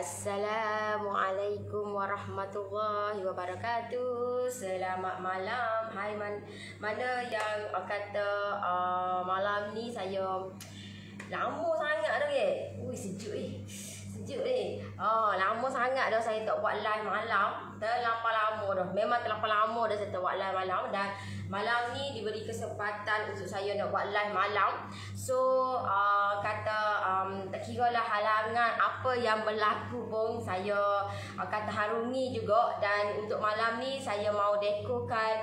Assalamualaikum warahmatullahi wabarakatuh. Selamat malam. Hai mana yang kata malam ni saya lama sangat dah ke. Ui sejuk ni. Sejuk ni. Lama sangat dah saya tak buat live malam. Terlampau lama dah. Memang terlampau lama dah saya tak buat live malam. Dan malam ni diberi kesempatan untuk saya nak buat live malam. So tak kira lah halangan apa yang berlaku pun saya kata harungi juga. Dan untuk malam ni saya mau dekorkan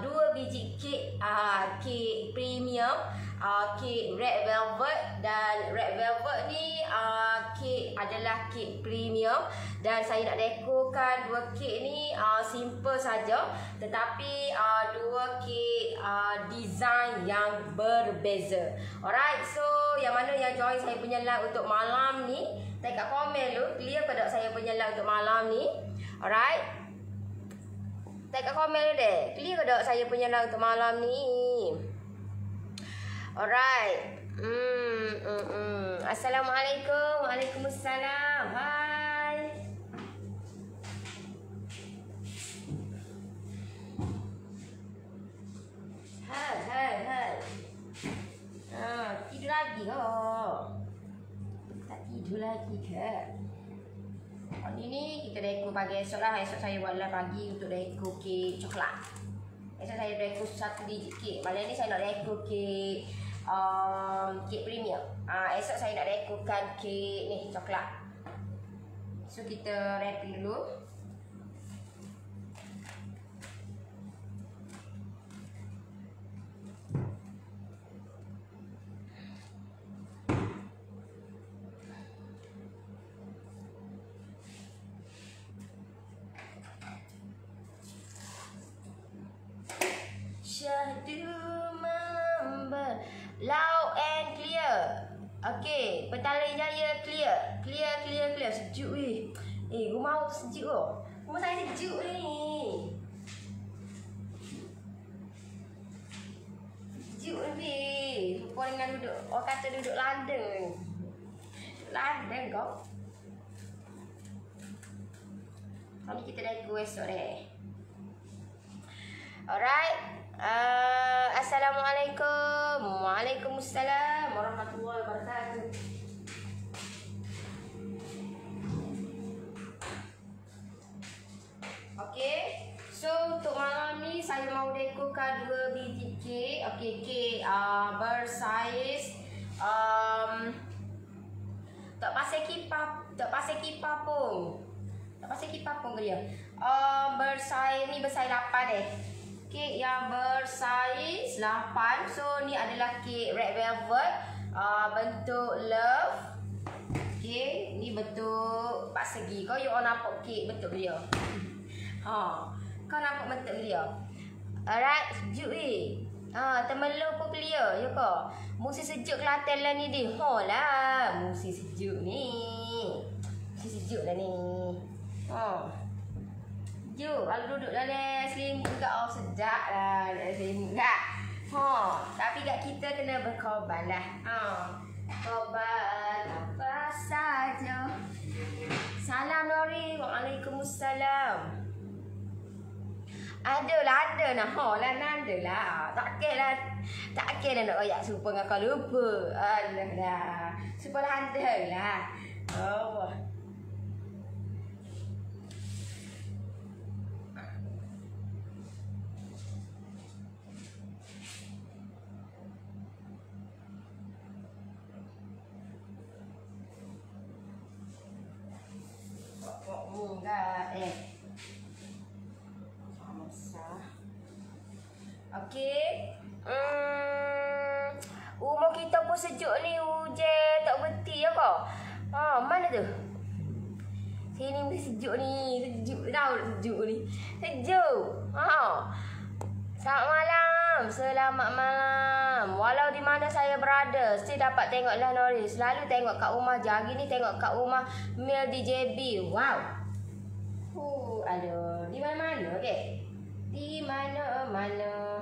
2 biji kek, kek premium, kek red velvet. Dan red velvet ni kek adalah kek premium. Dan saya nak dekorkan 2 kek ni simple saja, tetapi 2 kek design yang berbeza. Alright, so yang mana yang join saya punya live untuk malam ni, type kat komen dulu, clear ke tak saya punya live untuk malam ni. Alright, type kat komen dulu deh, clear ke tak saya punya live untuk malam ni. Alright. Assalamualaikum. Waalaikumsalam. Hai. Hai. Tidur lagi ke? Tak tidur lagi ke? Hari ni kita dekor pagi esok lah. Esok saya buat live pagi untuk dekor kek coklat. Esok saya dekor 1 biji kek. Malam ni saya nak dekor kek kek premium. Esok saya nak dekorkan kek ni coklat. So kita wrapping dulu. Syahdu member loud and clear. Okey, Petaling Jaya clear. Clear. Sejuk weh. Rumah aku sejuk oh. Rumah saya sejuk ni. Sejuk ni. Rupa dengan duduk, orang kata duduk London. London kau. Hari kita dekor esok deh. Alright. Assalamualaikum. Waalaikumsalam warahmatullahi wabarakatuh. Okey. So untuk malam ni saya mau dekorkan 2 biji kek. Okey, kek bersaiz tak pasal kipas pun. Tak pasal kipas pun ke dia. Bersaiz ni bersaiz 8 deh. Kek yang bersaiz 8. So ni adalah kek red velvet, bentuk love. Okey, ni bentuk persegi. Kau you nampak kek bentuk dia. Kau nampak bentuk dia. Alright, sejuk ni. Temelur pun clear ya ke? Musim sejuk Kelantan lah ni dia. Lah, musim sejuk ni. Musim sejuk lah ni. Sejuk. Kalau duduk dalam selimut kat sedap lah. Dalam selimut kat. Tapi kat kita kena berkorban lah. Korban apa saja. Salam Nori. Waalaikumsalam. Ada lah. Ada lah. Tak lah nak royak serupa dengan kau lupa. Alah dah. Serupa lah ada lah. Okey. Rumah kita pun sejuk ni, hujan tak berhenti ya kau. Mana tu? Sini mesti sejuk ni. Sejuk tau sejuk ni. Sejuk. Selamat malam. Walau di mana saya berada, still dapat tengok lah Nori. Selalu tengok kat rumah je. Hari ni tengok kat rumah Mel di JB. Wow. Aduh, di mana-mana okey. Di mana-mana.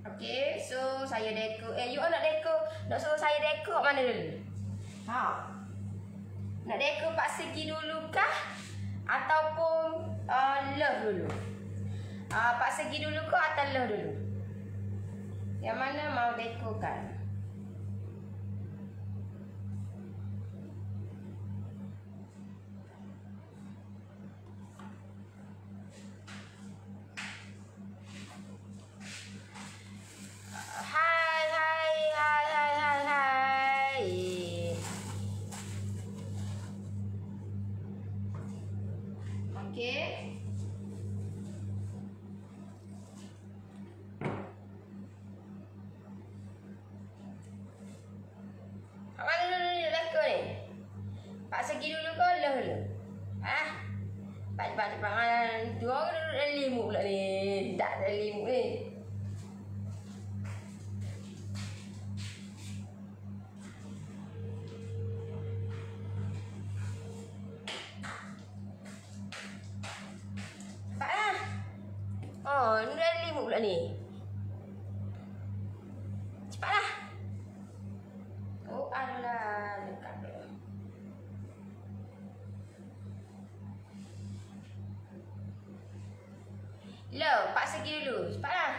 Okey, so saya dekor. You nak dekor? Nak suruh saya dekor mana dulu? Nak dekor pak segi dulu kah? Ataupun love dulu? Pak segi dulu kah atau love dulu? Yang mana mau dekorkan? Okey. Mana dulu dekor ni? Pak segi dulu ke love dulu? Cepat mana? Dua orang duduk dalam limut pula ni. Tak dalam limut ni. Cepatlah. Ni dalam limut pula ni. Cepatlah. Alah, dekat dia. Love, pak segi dulu. Cepatlah.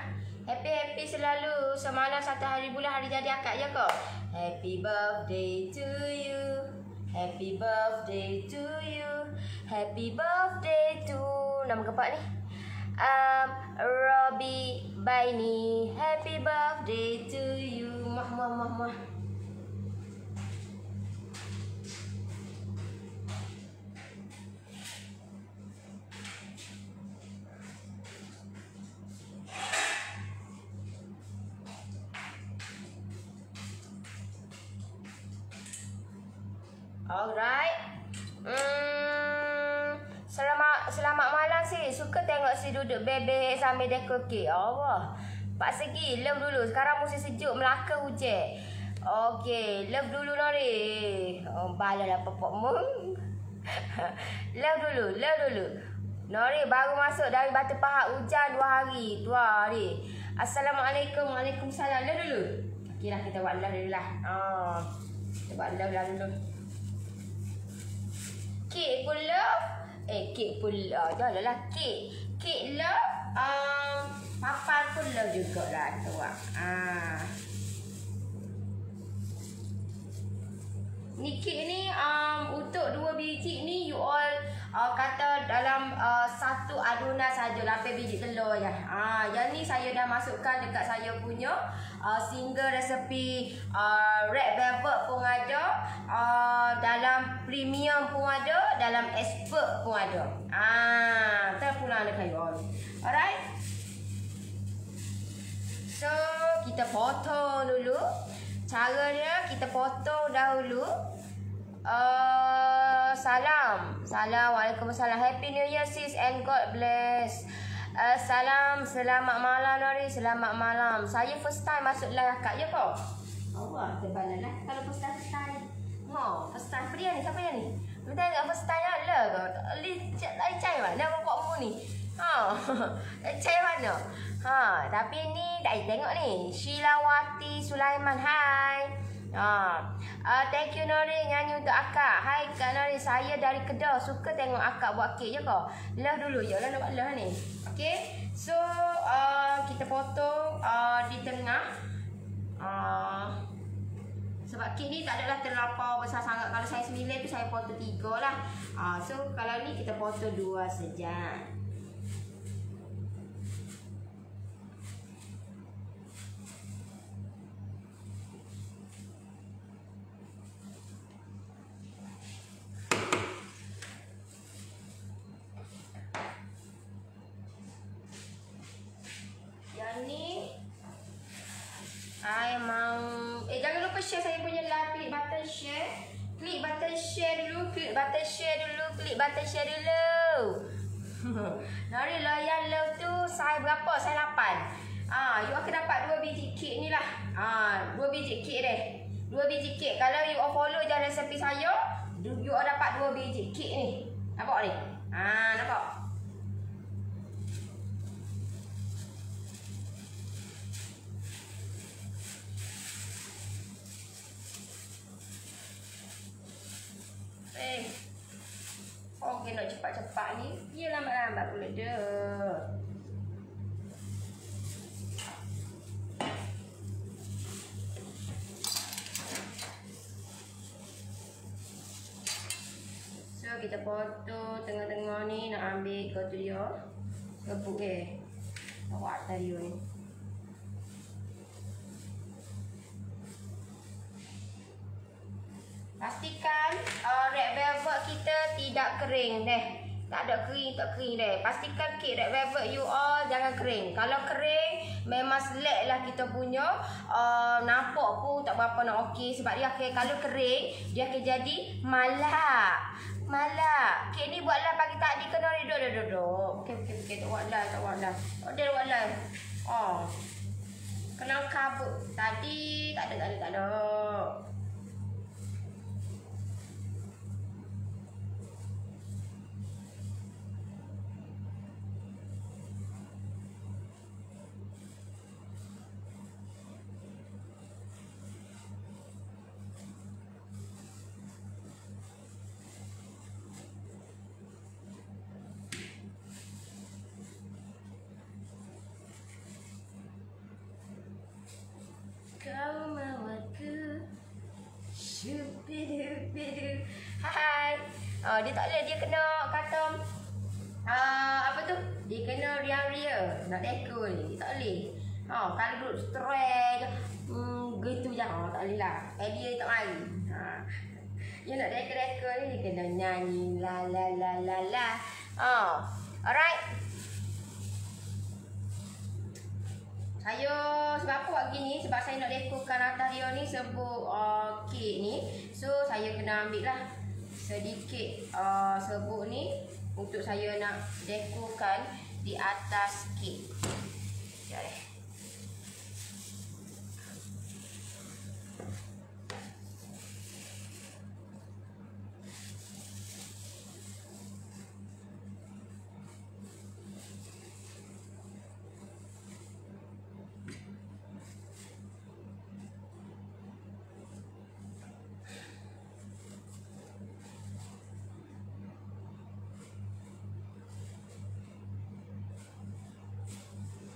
Happy selalu. Semalam satu hari bulan hari jadi akak je kau. Happy birthday to you. Happy birthday to you. Happy birthday to... Nama kepak ni? Robi Baini. Happy birthday to you. Mah. Alright. Selamat malam sih. Suka tengok si duduk bebek sambil dekor kek. Allah. Pak segi love dulu. Sekarang musim sejuk, Melaka hujan. Okey, love dulu Nori. Balalah popok mung. Love dulu. Nori baru masuk dari Batu Pahat, hujan 2 hari. Assalamualaikum. Waalaikumsalam. Love dulu. Okeylah, kita buat love dulu lah. Kita buat love lah dulu. Kek pun love. Kek pun love. Dah lah kek love. Papan pun love jugalah. Kita buat. Ni kek ni untuk 2 biji ni you all kata dalam satu adunan saja 8 biji telur je. Yang ni saya dah masukkan dekat saya punya single resepi red velvet pun ada, dalam premium pun ada, dalam expert pun ada. Terpulang dekat you all. Alright. So kita potong dulu. Cara dia kita potong dahulu. Salam. Waalaikumsalam. Happy New Year sis and God bless. Selamat malam Nori. Selamat malam. Saya first time masuk live akak je kau. Allah, terbalan lah. Kalau first time. First time. Apa dia ni? Siapa dia ni? Kita tengok first time lah kau. Lari cai mana bapak mu ni? Cai mana? Tapi ni dah tengok ni. Shilawati Sulaiman. Hai. Thank you Nori nyanyi untuk akak. Hai Kak Nori, saya dari Kedah. Suka tengok akak buat kek je kau. Love dulu je lah nak buat love ni. Okay. So kita potong di tengah. Sebab kek ni tak adalah terlampau besar sangat. Kalau saya 9 tu saya potong 3 lah. So kalau ni kita potong 2 saja. Ni saya mau jangan lupa share saya punya live. Klik button share. Klik button share dulu. Nori loyal love tu saya berapa? Saya 8. You akan dapat 2 biji kek ni lah. 2 biji kek deh. 2 biji kek. Kalau you follow je resepi saya, you dapat 2 biji kek ni. Nampak ni? Nampak? cepat-cepat ni, dia lambat-lambat pula dah. So kita potong tengah-tengah ni, nak ambil kau tu dia. Sebut awak tadi ni. Pastikan red velvet kita tidak kering deh. Tak ada kering, tak kering deh. Pastikan kek red velvet you all jangan kering. Kalau kering memang select lah kita punya. Nampak pun tak berapa nak okey. Sebab dia akan, kalau kering dia akan jadi malak. Malak. Kek ni buatlah pagi tadi kena duduk. Okey. Tak buatlah. Tak ada buatlah. Kena kabut. Tadi tak ada. Kau mahu aku syupidu. Hai. Dia tak boleh, dia kena kata apa tu? Dia kena ria-ria nak dekor ni. Dia tak boleh. Kalau duduk stres gitu je. Tak boleh lah. Dia tak mari. Dia nak dekor ni dia kena nyanyi la la la la la. Alright. Saya sebab apa buat gini? Sebab saya nak dekorkan atas dia ni serbuk kek ni. So saya kena ambil lah sedikit serbuk ni untuk saya nak dekorkan di atas kek. Sekejap eh.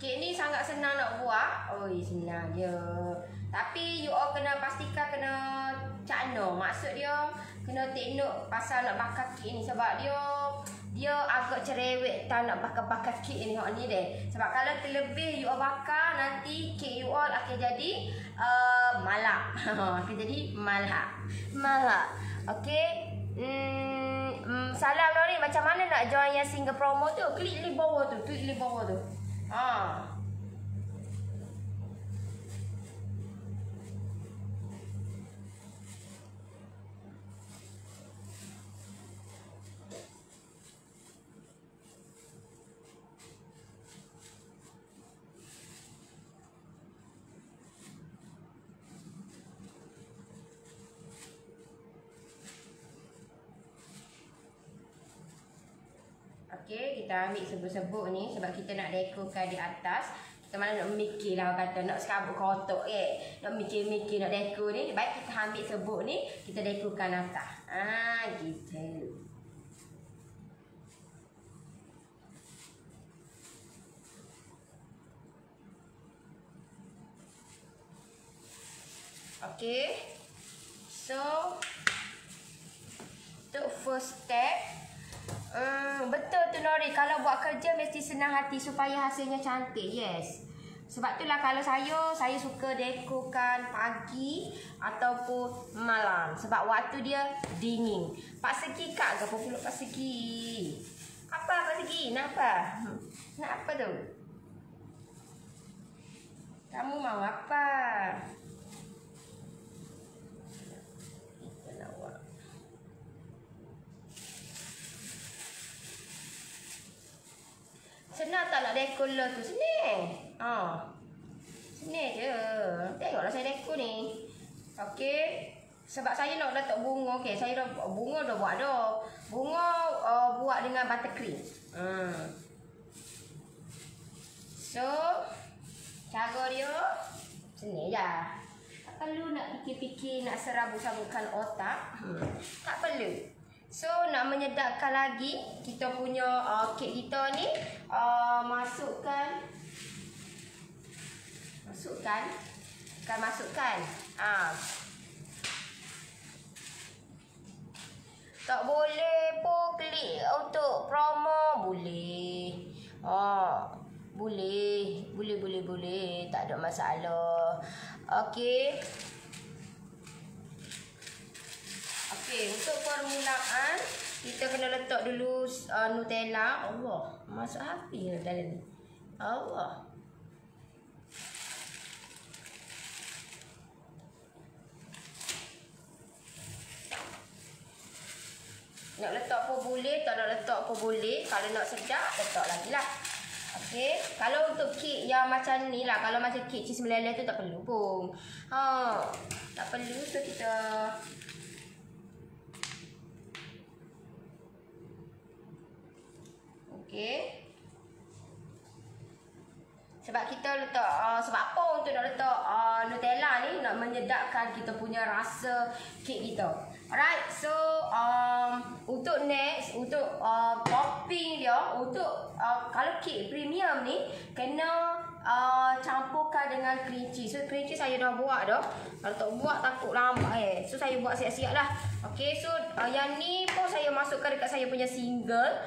Kek ni sangat senang nak buat. Senang je. Tapi you all kena pastikan kena cakna. Maksud dia kena tengok pasal nak bakar kek ni. Sebab dia agak cerewet tak nak bakar-bakar kek ni. Tengok ni deh. Sebab kalau terlebih you all bakar, nanti kek you all akan jadi malak. Akan jadi malak. Okay. Salam Nori, macam mana nak join yang single promo tu? Klik link bawah tu. Okey, kita ambil serbuk-serbuk ni sebab kita nak dekorkan di atas. Kita mana nak mikir lah kata nak serabut kotak nak mikir-mikir nak dekor ni. Baik kita ambil serbuk ni, kita dekorkan atas. Gitu. Okey. So untuk first step, betul tu Nori, kalau buat kerja mesti senang hati supaya hasilnya cantik. Yes. Sebab itulah kalau saya suka dekorkan pagi ataupun malam. Sebab waktu dia dingin. Pak Segi kak ke apa pula Pak Segi? Apa Pak Segi? Nak apa? Nak apa tu? Kamu mau apa? Senang tak nak dekor lah tu? Senang. Senang je. Tengoklah saya dekor ni. Okey. Sebab saya nak letak bunga. Okey, saya dah bunga dah buat dah. Bunga buat dengan buttercream. So, cara dia senang je. Tak perlu nak fikir-fikir nak serabut-sabutkan otak. Tak perlu. So nak menyedapkan lagi kita punya kek kita ni, masukkan. Tak boleh pun klik untuk promo, boleh. Boleh. Tak ada masalah. Okey. Untuk permulaan kita kena letak dulu Nutella. Allah, masuk api dalam ni. Allah. Nak letak pun boleh, tak nak letak pun boleh. Kalau nak sedap, letak lagi lah. Okey. Kalau untuk kek yang macam ni lah, kalau macam kek cheese meleleh tu tak perlu pun. Tak perlu, so kita okey. Sebab kita letak, sebab apa untuk nak letak Nutella ni? Nak menyedapkan kita punya rasa kek kita. Alright, so untuk next, untuk topping dia, untuk kalau kek premium ni kena campurkan dengan cream cheese. So cream cheese saya dah buat dah. Kalau tak buat takut lambat So saya buat siap-siap lah. Okay, so yang ni pun saya masukkan dekat saya punya single.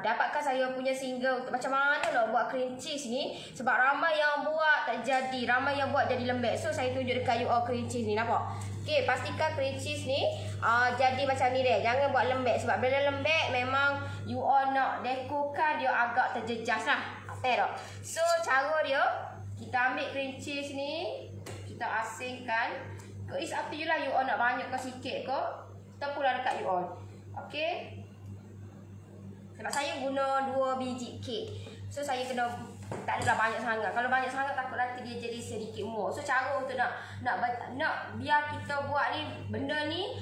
Dapatkan saya punya single untuk macam mana nak buat cream cheese ni. Sebab ramai yang buat tak jadi, ramai yang buat jadi lembek. So saya tunjuk dekat you all cream cheese ni, nampak? Okay, pastikan cream cheese ni jadi macam ni deh. Jangan buat lembek. Sebab bila lembek memang you all nak dekorkan dia agak terjejas lah. Apa tak? So cara dia, kita ambil cream cheese ni, kita asingkan. It's up to you lah, you all nak banyak ke sikit ke, terpulang dekat you all. Okay. Sebab saya guna 2 biji kek, so saya kena tak adalah banyak sangat. Kalau banyak sangat takut nanti dia jadi sedikit muak. So cara untuk nak biar kita buat ni, benda ni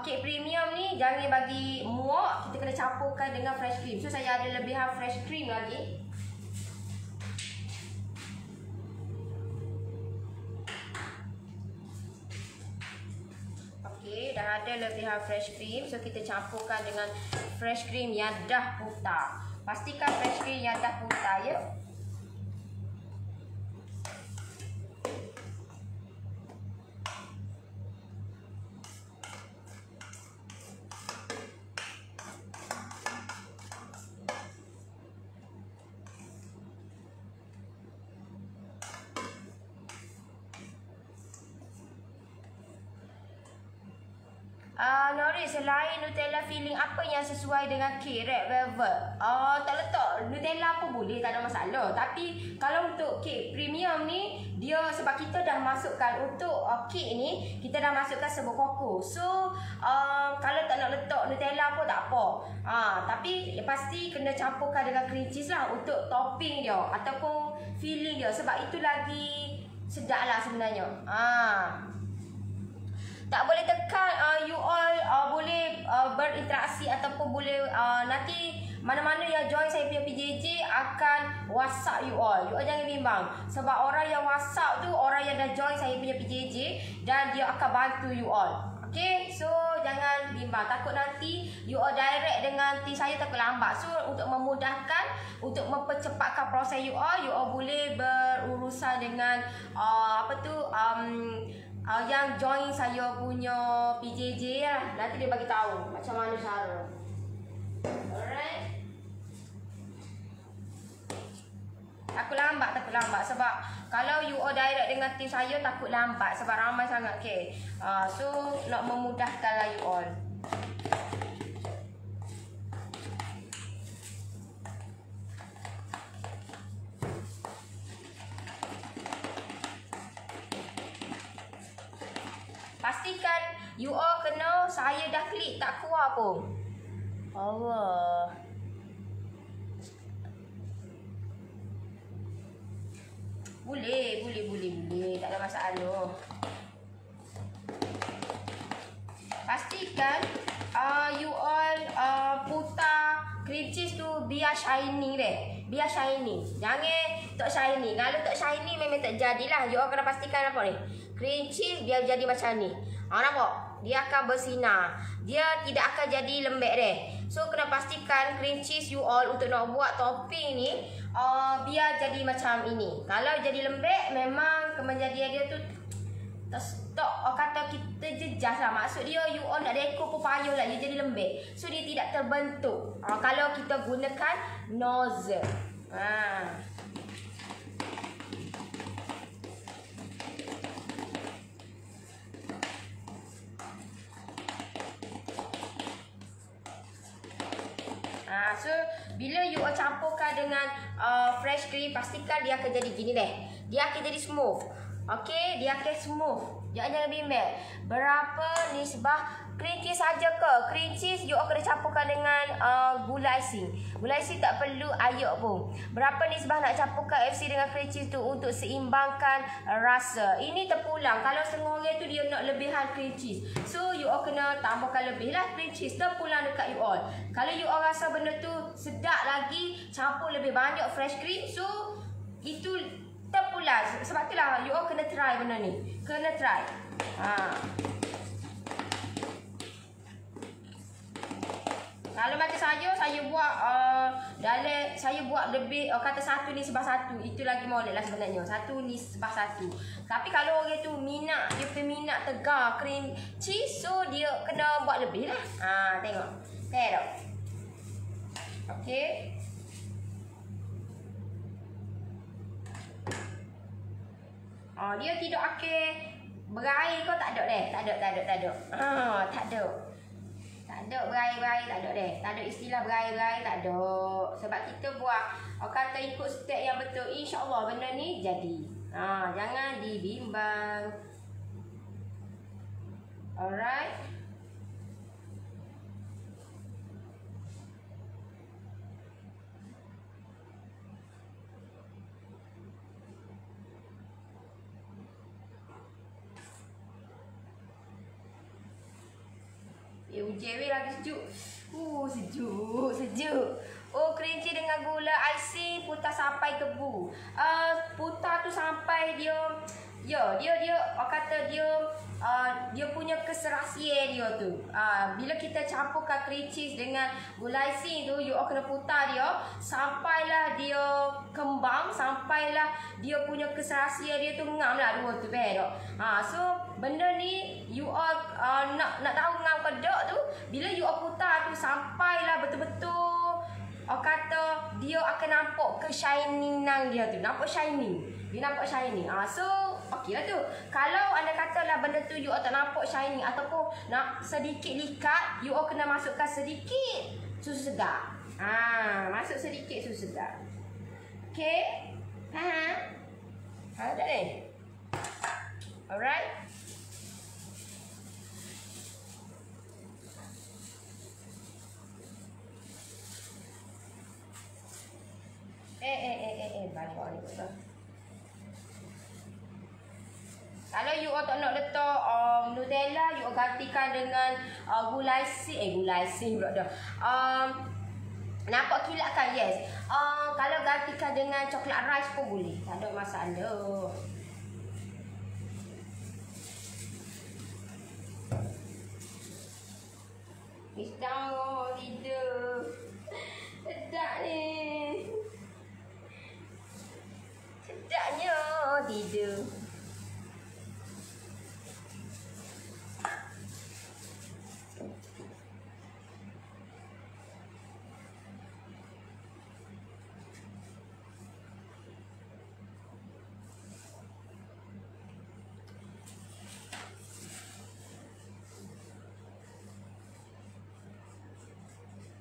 kek premium ni jangan bagi muak, kita kena campurkan dengan fresh cream. So saya ada lebihan fresh cream lagi. Okey, dah ada lebihan fresh cream. So kita campurkan dengan fresh cream yang dah putar. Pastikan fresh cream yang dah putar ya. Nori, selain Nutella filling, apa yang sesuai dengan kek red velvet? Tak letak Nutella pun boleh, tak ada masalah. Tapi kalau untuk kek premium ni, dia sebab kita dah masukkan untuk kek ni, kita dah masukkan serbuk koko. So kalau tak nak letak Nutella pun tak apa. Tapi pasti kena campurkan dengan cream cheese lah untuk topping dia ataupun filling dia. Sebab itu lagi sedap lah sebenarnya. Tak boleh tekan, you all boleh berinteraksi ataupun boleh nanti mana-mana yang join saya punya PJJ akan WhatsApp you all. You all jangan bimbang. Sebab orang yang WhatsApp tu orang yang dah join saya punya PJJ dan dia akan bantu you all. Okay, so jangan bimbang. Takut nanti you all direct dengan team saya takut lambat. So untuk memudahkan, untuk mempercepatkan proses you all boleh berurusan dengan yang join saya punya PJJ lah. Nanti dia bagi tahu macam mana cara. Alright. Takut lambat sebab kalau you all direct dengan tim saya takut lambat sebab ramai sangat ke. So nak memudahkan lah you all. Pastikan you all kena saya dah klik tak keluar pun. Allah. Boleh. Tak ada masalah. Pastikan you all putar cream cheese tu biar shiny deh. Biar shiny. Jangan tak shiny. Kalau tak shiny memang tak jadilah. You all kena pastikan apa ni? Cream cheese biar jadi macam ni. Nampak? Dia akan bersinar. Dia tidak akan jadi lembek deh. So kena pastikan cream cheese you all untuk nak buat topping ni biar jadi macam ini. Kalau jadi lembek memang kejadian dia tu stop, kata kita jejas lah. Maksud dia you all nak dekor pun payah lah, dia jadi lembek. So dia tidak terbentuk kalau kita gunakan nozzle. So bila you all campurkan dengan fresh cream, pastikan dia akan jadi gini deh. Dia akan jadi smooth. Okey, dia akan smooth. Jangan bimbang. Berapa nisbah cream cheese saja ke? Cream cheese you all kena campurkan dengan gula icing. Gula icing tak perlu air pun. Berapa nisbah nak campurkan FC dengan cream cheese tu untuk seimbangkan rasa. Ini terpulang. Kalau setengah orang tu dia nak lebihan cream cheese. So you all kena tambahkan lebih lah cream cheese. Terpulang dekat you all. Kalau you all rasa benda tu sedap lagi, campur lebih banyak fresh cream. So itu terpulang. Sebab itulah you all kena try benda ni. Kena try. Kalau macam saya buat saya buat lebih kata 1 nisbah 1. Itu lagi molek lah sebenarnya. 1 nisbah 1. Tapi kalau orang tu minat, dia peminat tegar cream cheese, so dia kena buat lebih lah. Tengok. Tengok. Okey. Dia tidak akan berair kau, tak ada deh. Tak ada. Tak ada. Tak ada berair-berair, tak ada deh. Tak ada istilah berair-berair, tak ada. Sebab kita buat kata ikut step yang betul, insya-Allah benda ni jadi. Jangan dibimbang. Alright. Hujan lagi sejuk. Sejuk. Kerinci dengan gula icing putar sampai kebu. Putar tu sampai dia kata dia punya keserasian dia tu. Bila kita campurkan cream cheese dengan gula icing tu, you all kena putar dia sampailah dia kembang, sampailah dia punya keserasian dia tu ngam lah dua tu so benda ni you all nak tahu ngam ke tak tu, bila you all putar tu sampailah betul-betul kata dia akan nampak ke shining nang dia tu. Nampak shining. Dia nampak shining. So okey lah tu. Kalau anda katalah benda tu you all tak nampak shining ataupun nak sedikit likat, you all kena masukkan sedikit susu segar. Masuk sedikit susu segar. Okey? Ada ni. Alright. Balik ni betul. Kalau you all tak nak letak Nutella, you all gantikan dengan gula icing pula dah. Nampak kilat kan? Yes. Kalau gantikan dengan coklat rice pun boleh. Tak ada masalah. Istang hidup. Sedap ni. Sedapnya tidur.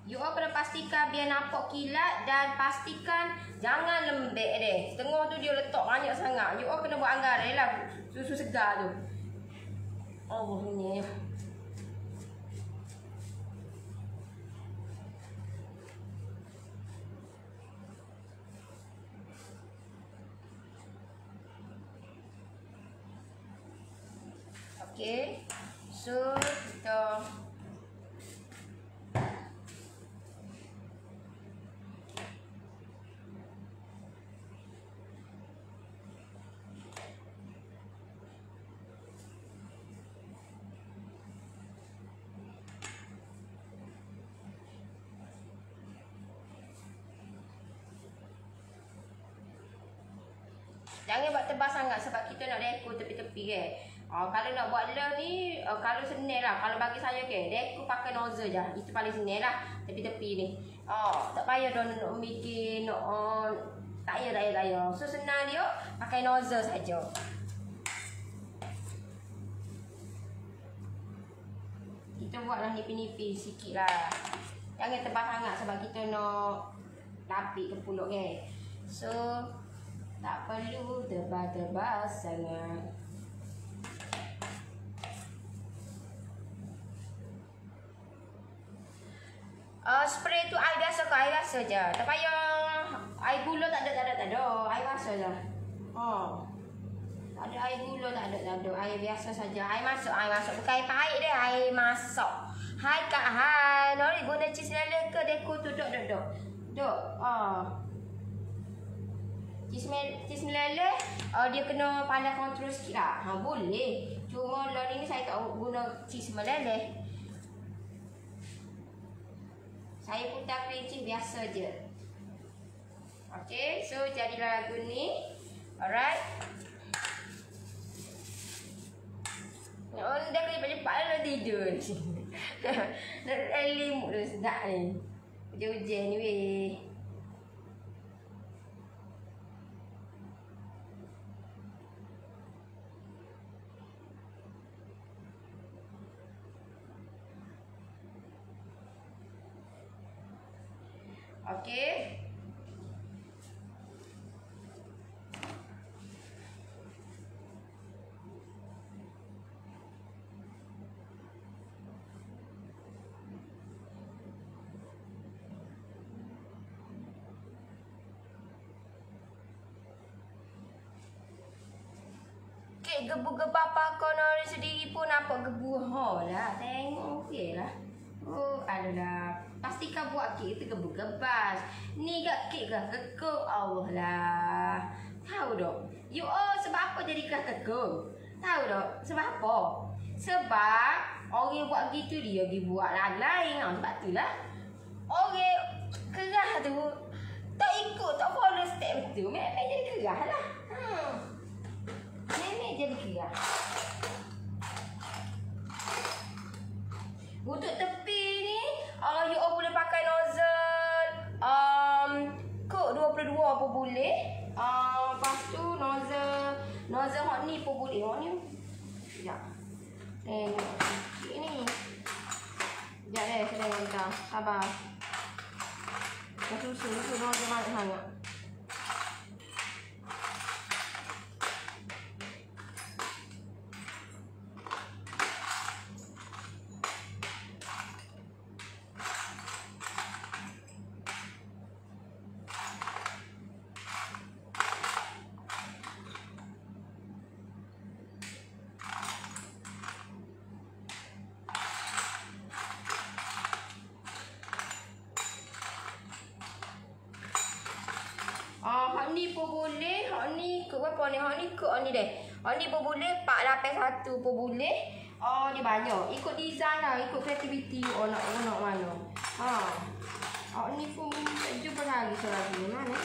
You all kena pastikan biar nampak kilat dan pastikan jangan lembek deh. Setengah tu dia letak banyak sangat. You all kena buat anggaran lah susu segar tu. Allah ni. Okay. So kita Jangan buat tebal sangat sebab kita nak dekor tepi-tepi ke. Kalau nak buat love ni, kalau senil lah. Kalau bagi saya ke, dekor pakai nozzle je. Itu paling senil lah tepi-tepi ni. Tak payah dah nak bikin, tak payah. So senang dia pakai nozzle saja. Kita buatlah nipis-nipis sikit lah. Jangan tebal sangat sebab kita nak lapik ke pulut ke. So tak perlu tebal-tebal sangat. Spray tu air biasa ke? Air biasa je. Tak payah air gula, tak ada. Air biasa je. Tak ada air gula, tak ada. Air biasa saja. Air masuk. Bukan air pahit dia, air masuk. Hai Kak, hai. Nori guna cheese lele ke dekor tu? Dok. Cheese lele, dia kena pandai kontrol sikit lah. Boleh. Cuma lah ni saya tak guna cheese meleleh. Saya putar cream cheese biasa je. Okay, so jadilah lagu ni. Alright. Dah kena cepat lah tidur ni. Dah limut dah sedap ni. Hujan-hujan ni weh. Okay. Kek gebu-gebah pakar Nori sendiri pun nampak gebu. Lah, tengok okey lah. Adalah. Pastikan buat kek tu gebu-gebas. Ni gak kek gak kekuk. Allah lah. Tahu tak? Sebab apa jadi kekuk? Tahu tak? Sebab apa? Sebab orang buat gitu dia pergi buat lain. Sebab tu lah. Orang kerah tu tak ikut, tak follow step tu. Memang jadi kerah lah. Memang jadi kerah. Untuk tepi ni, you all boleh pakai nozzle Cook 22 pun boleh. Lepas tu nozzle hot ni pun boleh. Hot ni sekejap. Tengok sikit ni. Sekejap saya tengok dah. Sabar. Dah susun nozzle banyak sangat. Hot ni pun boleh. Hot ni ke berapa ni? Hot ni deh. Hot ni pun boleh. 481 pun boleh. Dia banyak. Ikut design lah. Ikut kreativiti nak mana. Hot ni pun jumpa lagi selagi mana.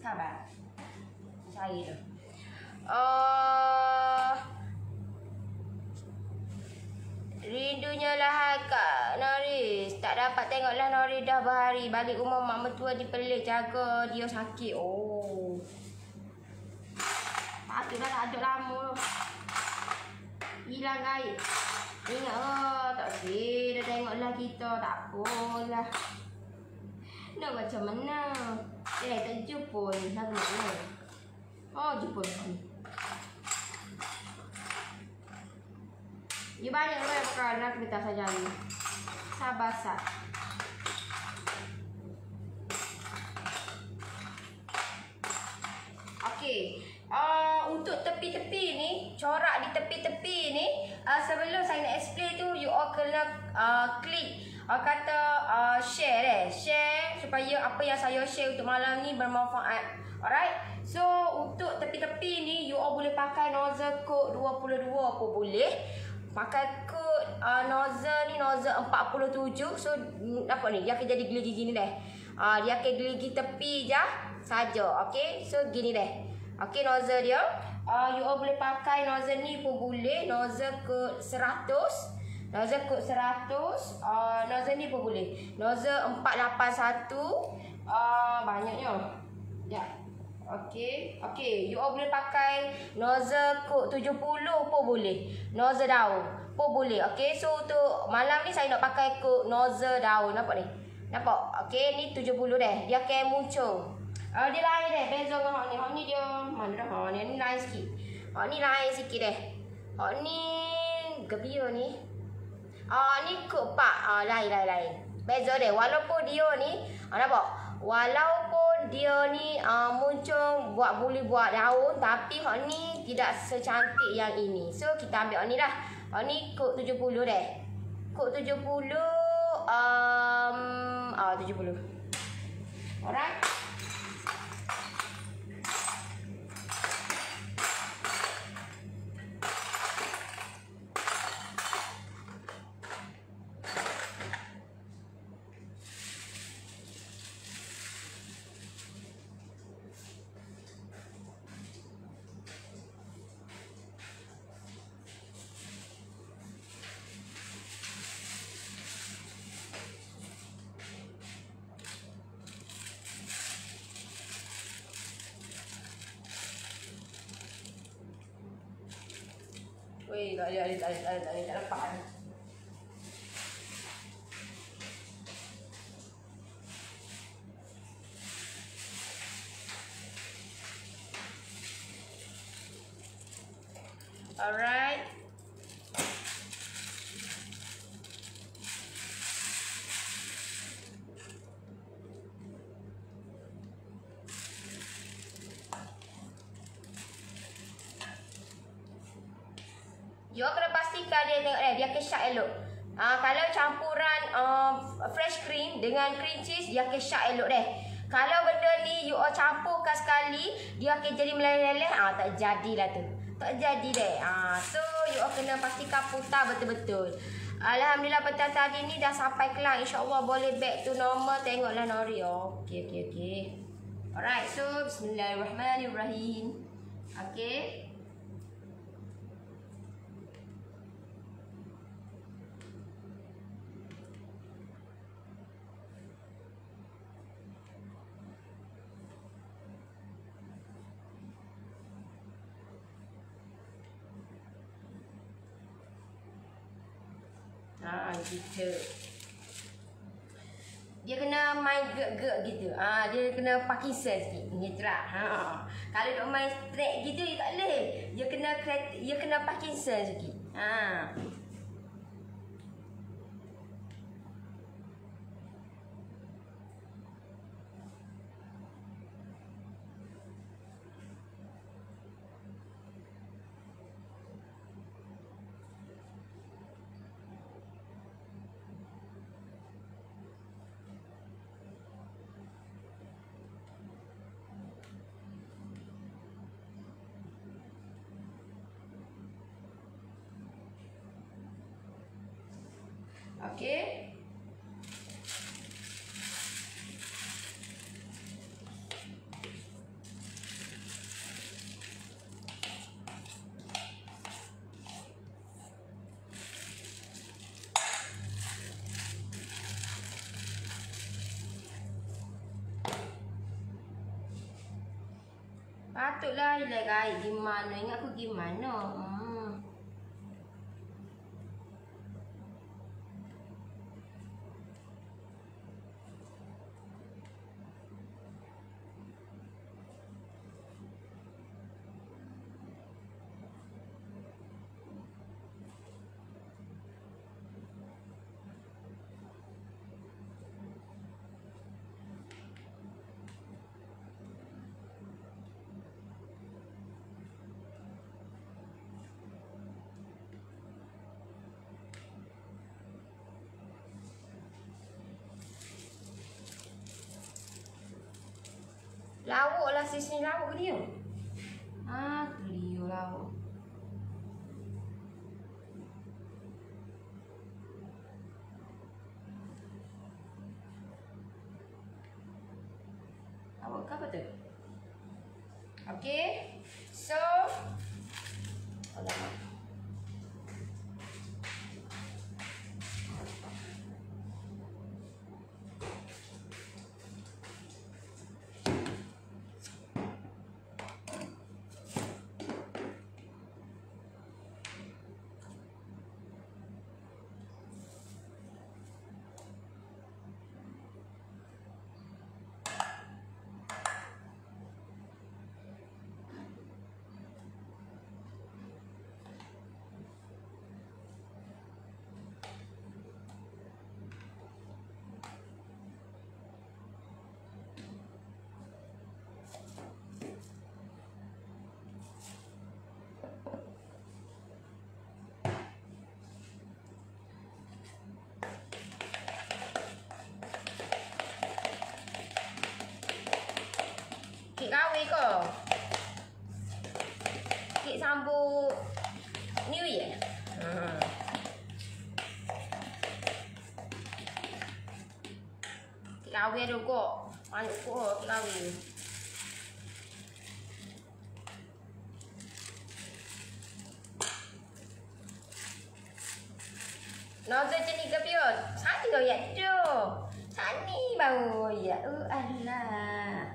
Sabar. Cari tu. Rindunya lah Kak Nori. Tak dapat tengoklah Nori dah berhari. Balik rumah mak mertua dipelik jaga dia sakit. Patutlah tak ada lama. Hilang air. Ingat tak boleh dah tengoklah kita. Tak apalah. Nak macam mana? Tak jumpa ni. Lagu mana? Jumpa ni. Dia banyak orang yang makan nak kita saja ni. Sabar sah. Okey. Untuk tepi-tepi ni, corak di tepi-tepi ni, sebelum saya nak explain tu, you all kena klik share share supaya apa yang saya share untuk malam ni bermanfaat. Alright. So untuk tepi-tepi ni, you all boleh pakai nozzle code 22 pun boleh. Pakai kod nozzle ni nozzle 47. So apa ni? Dia akan jadi geligi gini deh. Dia akan geligi tepi je saja. Okey. So gini deh. Okey, nozzle dia. You all boleh pakai nozzle ni pun boleh. Nozzle kod 100. Nozzle kod 100. Nozzle ni pun boleh. Nozzle 481. Banyaknya. Ya. Okey. Okey, you all boleh pakai nozzle kod 70 pun boleh. Nozzle daun pun boleh. Okey, so untuk malam ni saya nak pakai kod nozzle daun. Nampak ni? Nampak? Okey, ni 70 deh. Dia akan muncul. Dia lain deh. Beza dengan hak ni. Hak ni dia mana dah? Hak ni lain sikit. Hak ni lain sikit deh. Hak ni gebia ni. Ni kod 4. Lain. Beza deh. Walaupun dia ni, nampak? Walaupun dia ni muncul boleh buat daun, tapi hak ni tidak secantik yang ini. So kita ambil hak ni lah. Hak ni kod 70 deh. Kod 70 70. Alright. Weh, tak nampak. Alright. You kena pastikan dia tengok dia akan syak elok. Kalau campuran fresh cream dengan cream cheese, dia akan syak elok deh. Kalau benda ni you all campurkan sekali, dia akan jadi meleleh. Tak jadilah tu. Tak jadi deh. So you all kena pastikan putar betul-betul. Alhamdulillah petang tadi ni dah sampai kelang. InsyaAllah boleh back to normal. Tengoklah Nori. Okey. Alright, so bismillahirrahmanirrahim. Okey. Gitu. Dia kena main gek-gek gitu. Dia kena Parkinson sikit. Gitulah. Kalau duk main straight gitu dia tak boleh. Dia kena Parkinson sikit. Okey. Patutlah hilang guys. Gimana? Ingat aku gimana? Lawak lah sis ni, lawak ke dia? Ah, tu dia lawak. Lawak ke apa tu? Okay. So, alamak. Kek kahwin ke? Kek sambut New Year? Kek kahwin ada kok. Banyak kok kek kahwin. Nozzle macam ni ke pion? Sani kau ya tu. Sani bau ya. Allah.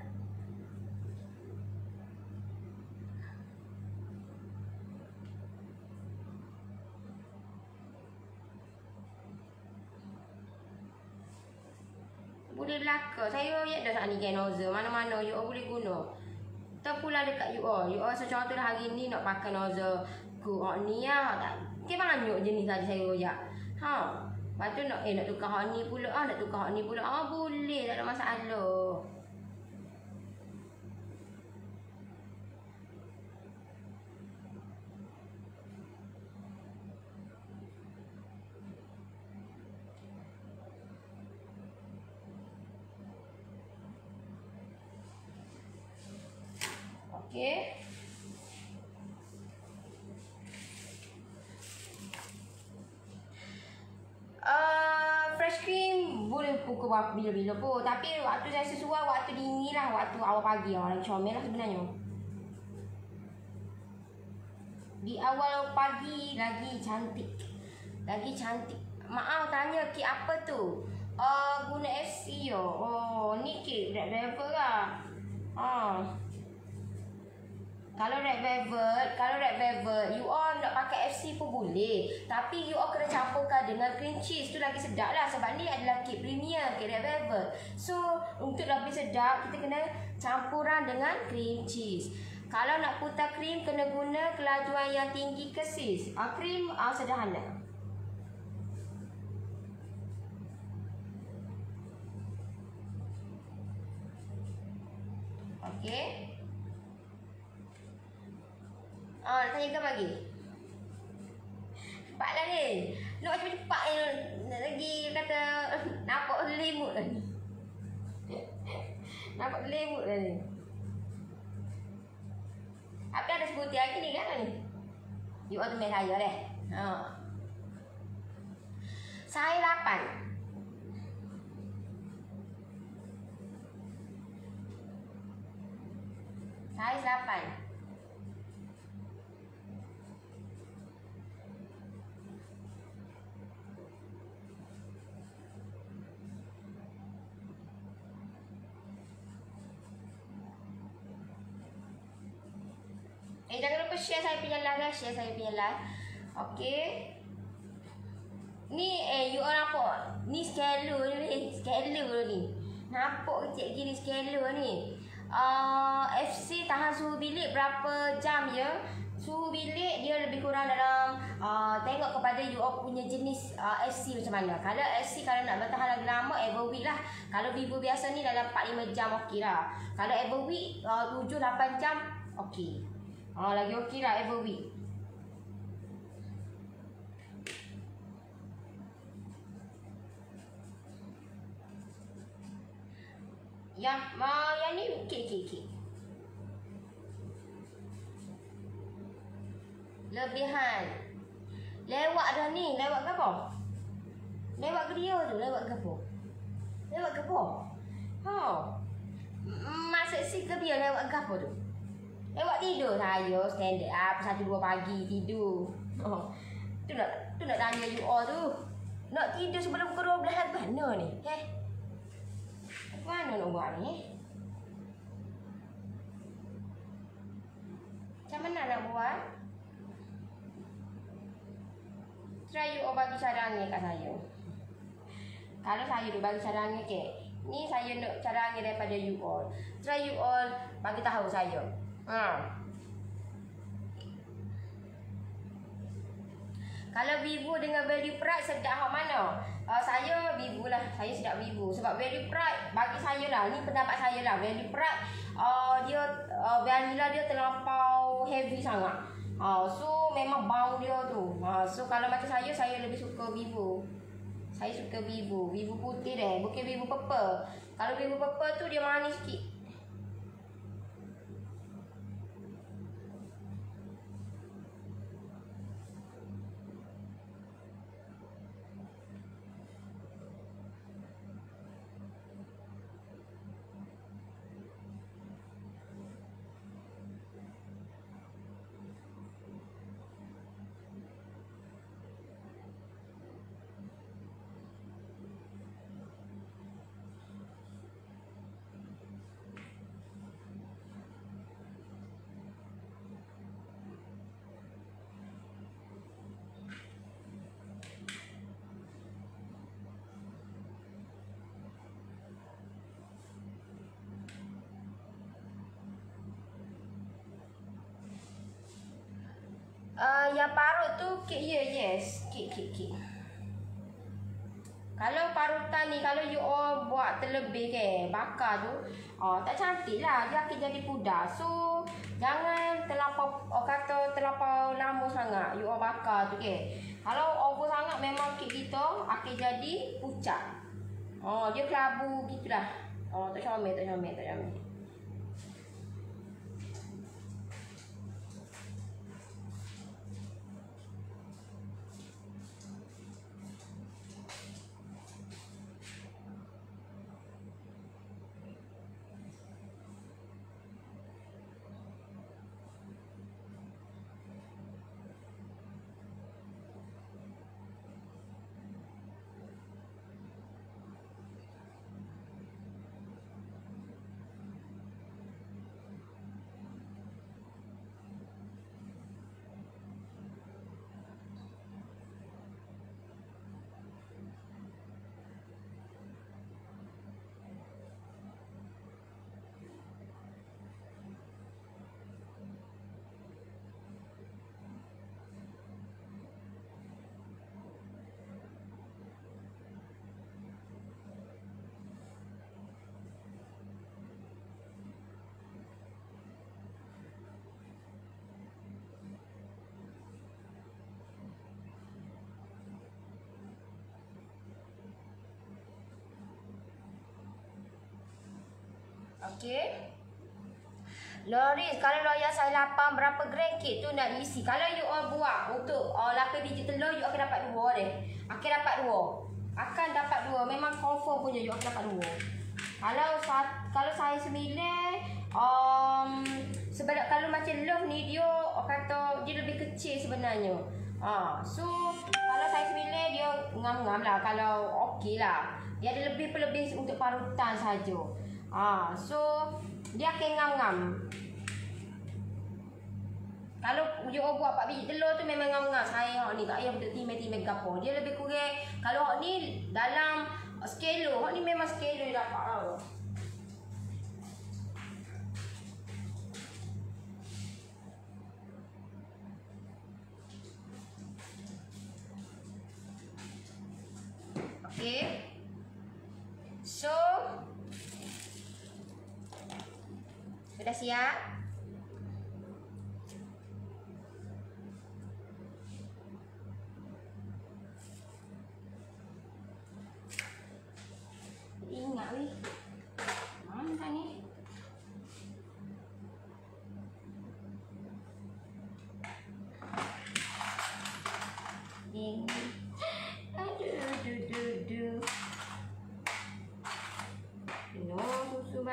Boleh belaka. Saya ya dah sani kan nozzle. Mana-mana you all boleh guna. Terpula dekat you all. You all secontoh hari ni nak pakai nozzle ku ni ya. Ke banyak jenis tadi saya royak. Ha. Lepas tu nak tukar hak ni pula. Nak tukar hak ni pula. Boleh, tak ada masalah. Okey. Fresh cream boleh pukul bila-bila pun. Tapi waktu saya sesuai waktu dingin lah. Waktu awal pagi lagi comel lah sebenarnya. Di awal pagi lagi cantik. Lagi cantik. Maaf tanya kek apa tu? Guna FC yo. Oh, ni kek red velvet lah. Kalau red velvet, you all nak pakai FC pun boleh. Tapi you all kena campurkan dengan cream cheese. Tu lagi sedap lah. Sebab ni adalah kek premium, kek red velvet. So, untuk lebih sedap, kita kena campuran dengan cream cheese. Kalau nak putar krim, kena guna kelajuan yang tinggi ke sis. Krim sederhana. Okey. Nak tanya ke bagi? Cepatlah ni. Nak macam cepat ni. Nak lagi kata nampak lemut lah ni. Nampak lemut lah ni. Apa ada sebuti lagi ni kan ni? You all teman saya deh. Saya 8. Saya 8. Jangan lupa share saya punya live lah. Share saya punya live. Okey. Ni you all nampak. Ni scaler ni. Scaler ni. Nampak kecil gini scaler ni. FC tahan suhu bilik berapa jam ya? Suhu bilik dia lebih kurang dalam tengok kepada you all punya jenis FC macam mana. Kalau FC kalau nak bertahan lagi lama Everweek lah. Kalau Vivo biasa ni dalam 4-5 jam okey lah. Kalau Everweek 7-8 jam okey. Lagi okey lah Everweek. Yang ni okey. Lebihan. Lewat dah ni, lewat ke apa? Lewat ke dia tu, lewat ke apa? Lewat ke apa? Maksud si ke dia lewat ke apa tu? Lewat tidur saya, stand up 1-2 pagi tidur. Tu nak tanya you all tu. Nak tidur sebelum pukul 12 mana ni? Mana nak buat ni? Macam mana nak buat? Try you all bagi caranya kat saya. Kalau saya tu bagi caranya ni saya nak caranya daripada you all. Try you all bagi tahu saya. Kalau Vivo dengan value pride sedap hak mana? Saya Vivo lah. Saya sedap Vivo. Sebab value pride bagi saya lah. Ni pendapat saya lah. Value pride dia vanilla dia terlampau heavy sangat. So memang bau dia tu. So kalau macam saya lebih suka Vivo. Saya suka Vivo. Vivo putih deh. Bukan Vivo purple. Kalau Vivo purple tu dia manis sikit. Yang parut tu yes. Kalau parutan ni, kalau you all buat terlebih bakar tu, tak cantik lah. Dia akan jadi pudar. So, jangan terlampau, terlampau lama sangat you all bakar tu Kalau over sangat memang kek kita akan jadi pucat. Dia kelabu gitulah. Tak comel. Okey. Loris, kalau loyal saya 8 berapa gram kek tu nak isi? Kalau you all buat untuk 8 biji telur, you akan dapat 2 deh. Akan dapat 2. Memang confirm punya you akan dapat 2. Kalau saya 9 sebab kalau macam love ni dia kata dia lebih kecil sebenarnya. So kalau saya 9 dia ngam-ngam lah. Kalau okey lah. Dia ada lebih untuk parutan saja. So dia akan ngam-ngam. Kalau you buat 4 biji telur tu memang ngam-ngam. Saya hak ni tak payah untuk timai-timai gapo. Dia lebih kurang. Kalau hak ni dalam sekilo, hak ni memang sekilo dia dapat tau. Okay. So sudah siap? Ingat weh. Mana?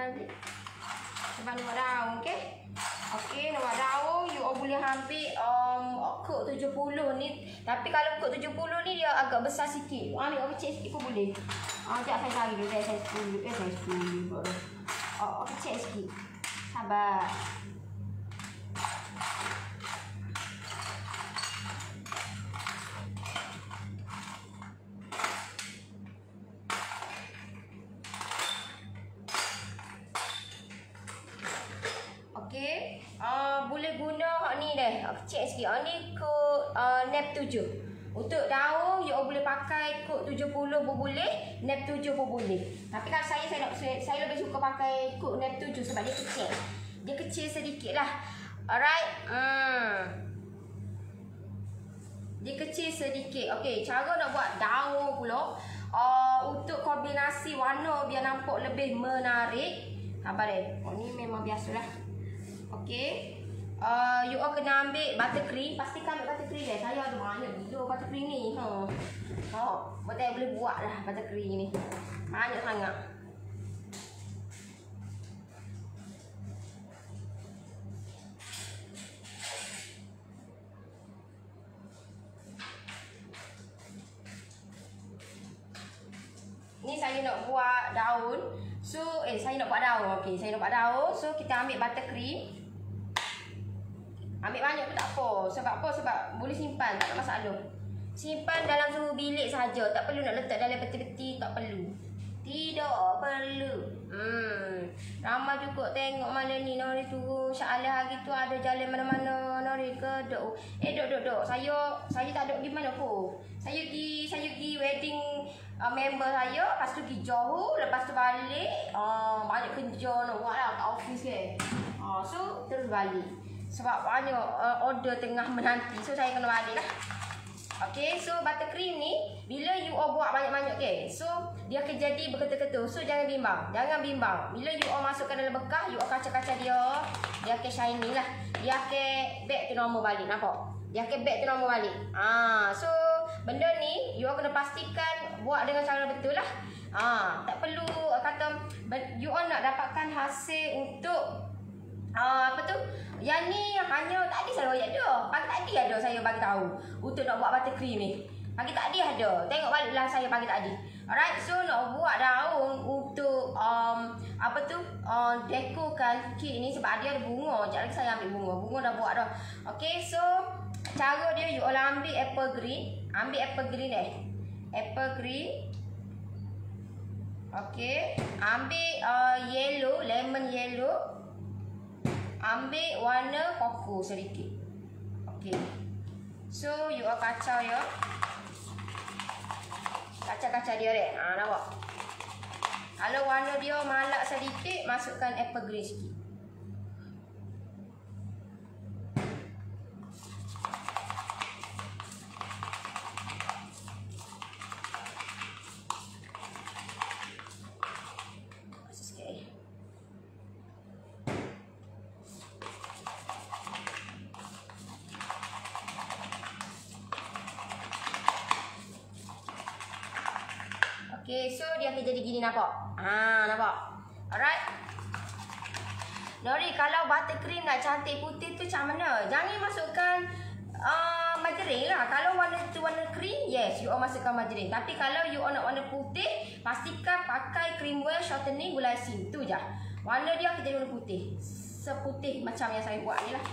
ambil. Sebab nak buat daun, okey? Okey, nak buat daun, you all boleh ambil kok 70 ni. Tapi kalau kok 70 ni dia agak besar sikit. Ambil kecil sikit pun boleh. Sekejap saya cari dulu. Saya 10. Saya 10 baru. Kecil sikit. Sabar. Okey, boleh guna ni deh. Kecil sikit. Ni kod nap 7. Untuk daun you all boleh pakai kod 70 pun boleh, nap 7 pun boleh. Tapi kalau saya lebih suka pakai kod nap 7 sebab dia kecil. Dia kecil sedikit lah. Alright. Dia kecil sedikit. Okey, cara nak buat daun pula. Untuk kombinasi warna biar nampak lebih menarik. Sabar deh. Ni memang biasalah. Okey. You all kena ambil buttercream. Pastikan ambil buttercream deh. Saya ada banyak gila buttercream ni. Betul boleh buat lah buttercream ni. Banyak sangat. Ni saya nak buat daun. So, saya nak buat daun. Okey, saya nak buat daun. So, kita ambil buttercream. Ambil banyak pun tak apa. Sebab apa? Sebab boleh simpan, tak ada masalah. Simpan dalam suhu bilik saja. Tak perlu nak letak dalam peti-peti, tak perlu. Tidak perlu. Ramai juga tengok malam ni Nori turun Syaklah hari tu ada jalan mana-mana Nori ke dok. Dok. Saya tak ada pergi mana pun. Saya pergi wedding member saya, lepas tu pergi Johor, lepas tu balik. Banyak kerja nak buat lah kat office ke. So terus balik. Sebab banyak order tengah menanti. So saya kena balik lah. Okay, so buttercream ni bila you all buat banyak-banyak, okay, so dia akan jadi berketul-ketul. So jangan bimbang. Bila you all masukkan dalam bekas, you all kacau-kacau dia akan shiny lah. Dia akan back to normal balik, nampak? Dia akan back to normal balik. So benda ni you all kena pastikan buat dengan cara betul lah. Tak perlu kata you all nak dapatkan hasil untuk apa tu? Yang ni hanya tadi saya bagi ada. Pagi tadi ada saya bagi tahu untuk nak buat buttercream ni. Pagi tadi ada. Tengok baliklah saya pagi tadi. Alright, so nak buat daun untuk apa tu? Dekorkan kek ni sebab dia ada bunga. Sekejap lagi saya ambil bunga. Bunga dah buat dah. Okey, so cara dia you all ambil apple green. Ambil apple green deh. Apple green. Okey, ambil yellow, lemon yellow. Ambil warna koko sedikit. Okey. So you all kacau ya. Kacau-kacau dia deh. Nampak. Kalau warna dia malak sedikit, masukkan apple green sikit. Okay, so dia akan jadi gini, nampak? Nampak? Alright. Nori, kalau buttercream nak cantik putih tu macam mana? Jangan masukkan margarin lah. Kalau warna tu warna cream, yes, you all masukkan margarin. Tapi kalau you all nak warna putih, pastikan pakai cream well shortening gula asin. Tu je. Warna dia akan jadi warna putih. Seputih macam yang saya buat ni lah.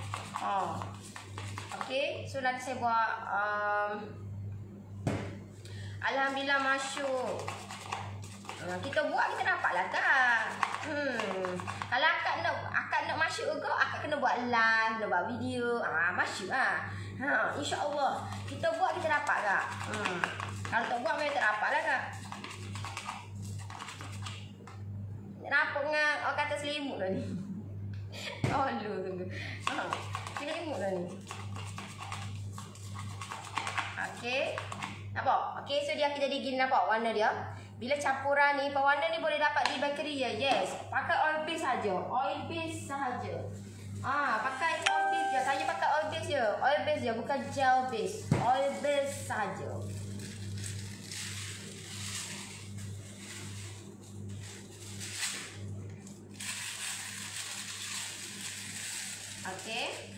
Okay, so nanti saya buat alhamdulillah masyuk. Kita buat kita dapatlah kan. Kalau akak nak masyuk ke, akak kena buat live, kena buat video. Masyuk lah. InsyaAllah kita buat kita dapat kak. Kalau tak buat memang tak dapat lah kak. Nampak dengan orang kata selimut dah ni. Tunggu. Selimut dah ni. Okay. Nampak? Okay, so dia akan jadi gini, nampak warna dia. Bila campuran ni, pewarna ni boleh dapat di bakery ya. Yes. Pakai oil base saja. Oil base sahaja. Pakai oil base je. Saya pakai oil base je. Oil base je, bukan gel base. Oil base sahaja. Okey.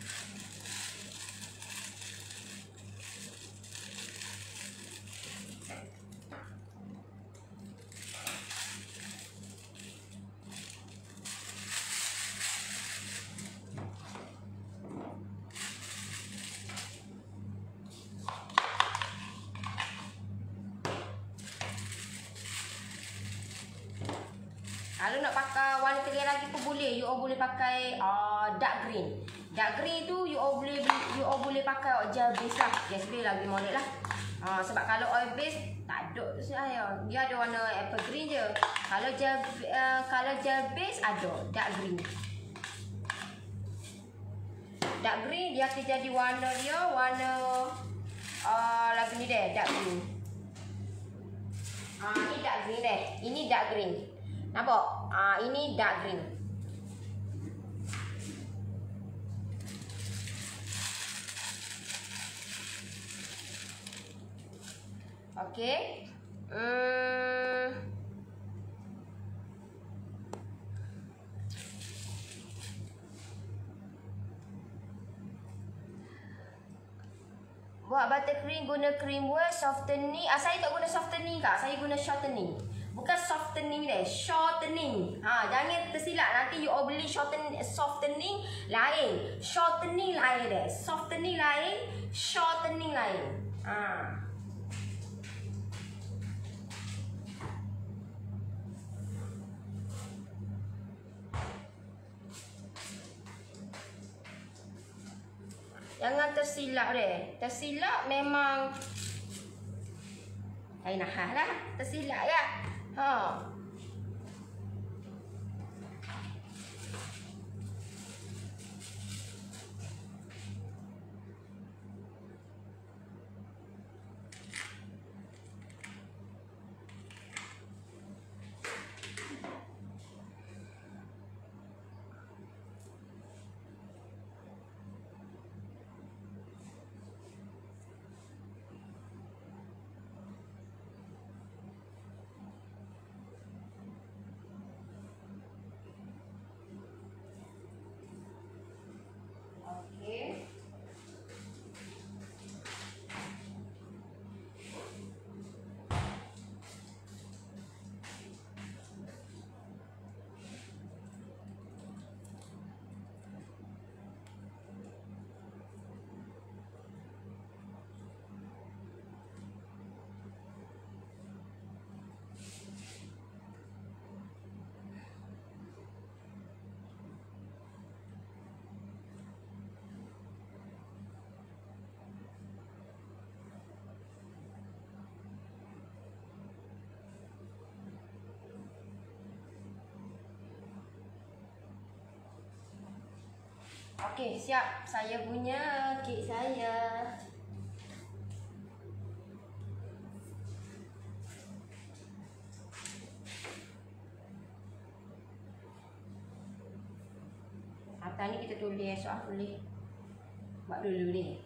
Kalau nak pakai warna telia lagi pun boleh. You all boleh pakai dark green. Dark green tu you all boleh pakai gel base lah. Gel base lagi molek lah. Sebab kalau oil base tak ada saya. Dia ada warna apple green je. Kalau gel base ada dark green. Dark green dia akan jadi warna dia warna lagu ni deh, dark green. Ini dark green deh. Ini dark green. Nampak? Ini dark green. Okey. Buat buttercream guna cream wash, softening. Saya tak guna softening kak. Saya guna shortening. Bukan softening deh, shortening. Jangan tersilap nanti you all beli softening lain. Shortening lain deh. Softening lain, shortening lain. Jangan tersilap deh. Tersilap memang saya nahas lah. Tersilap ya. Okey, siap. Saya punya kek saya. Atas ni kita tulis soal tulis. Buat dulu ni.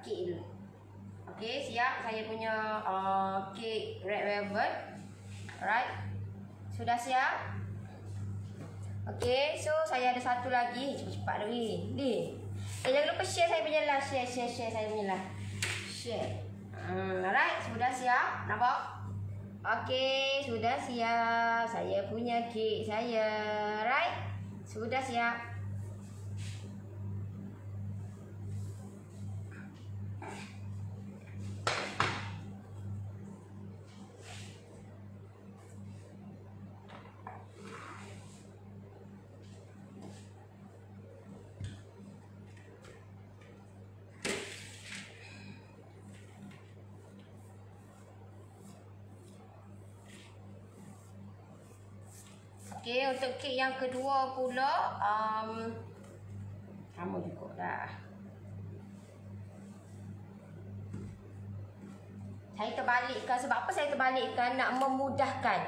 Kek dulu. Okey, siap. Saya punya kek red velvet. Alright. Sudah siap? Okey, so saya ada satu lagi. Cepat-cepat lagi. Jangan lupa share saya punya lah. Share saya punya lah. Share. Alright, sudah siap? Nampak? Okey, sudah siap. Saya punya kek saya. Right? Sudah siap. Okey, untuk kek yang kedua pula sama juga dah. Saya terbalikkan. Sebab apa saya terbalikkan? Nak memudahkan.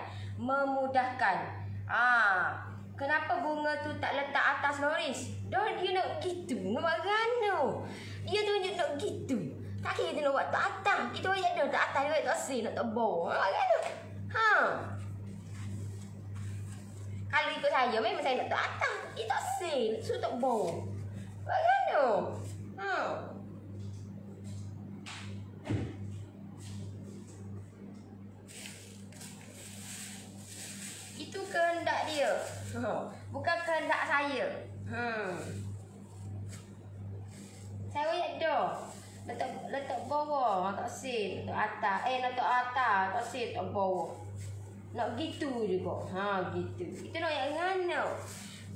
Kenapa bunga tu tak letak atas Noris? Dia nak gitu. Nak buat gano. Dia tunjuk nak gitu. Tak kira dia nak buat tak atas. Itu aja ada tak atas. Dia tak sih nak tebal. Nak buat gano. Kalau ikut saya memang saya nak tak atas. Dia tak sen. So tak bawah. Bagaimana? Itu kehendak dia. Bukan kehendak saya. Saya royak dah. Letak bawah, tak sen. Letak atas. Letak atas, tak sen, letak bawah. Nak gitu juga. Gitu. Itu nak yang mana?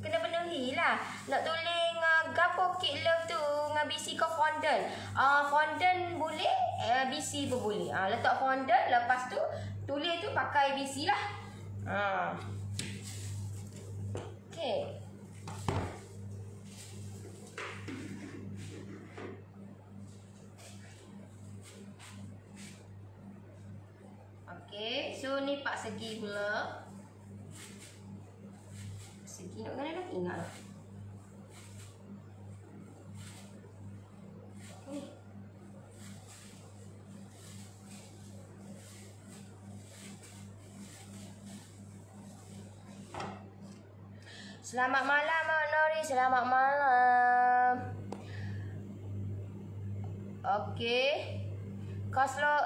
Kena penuhi lah. Nak tulis gapo kit love tu dengan BC ke fondant. Fondant boleh, BC pun boleh. Letak fondant, lepas tu tulis tu pakai BC lah. Okay. Okay, so ni pak segi pula. Segi nak kena dah ingat lah. Okay. Selamat malam Mak Nori, selamat malam. Okay. Customer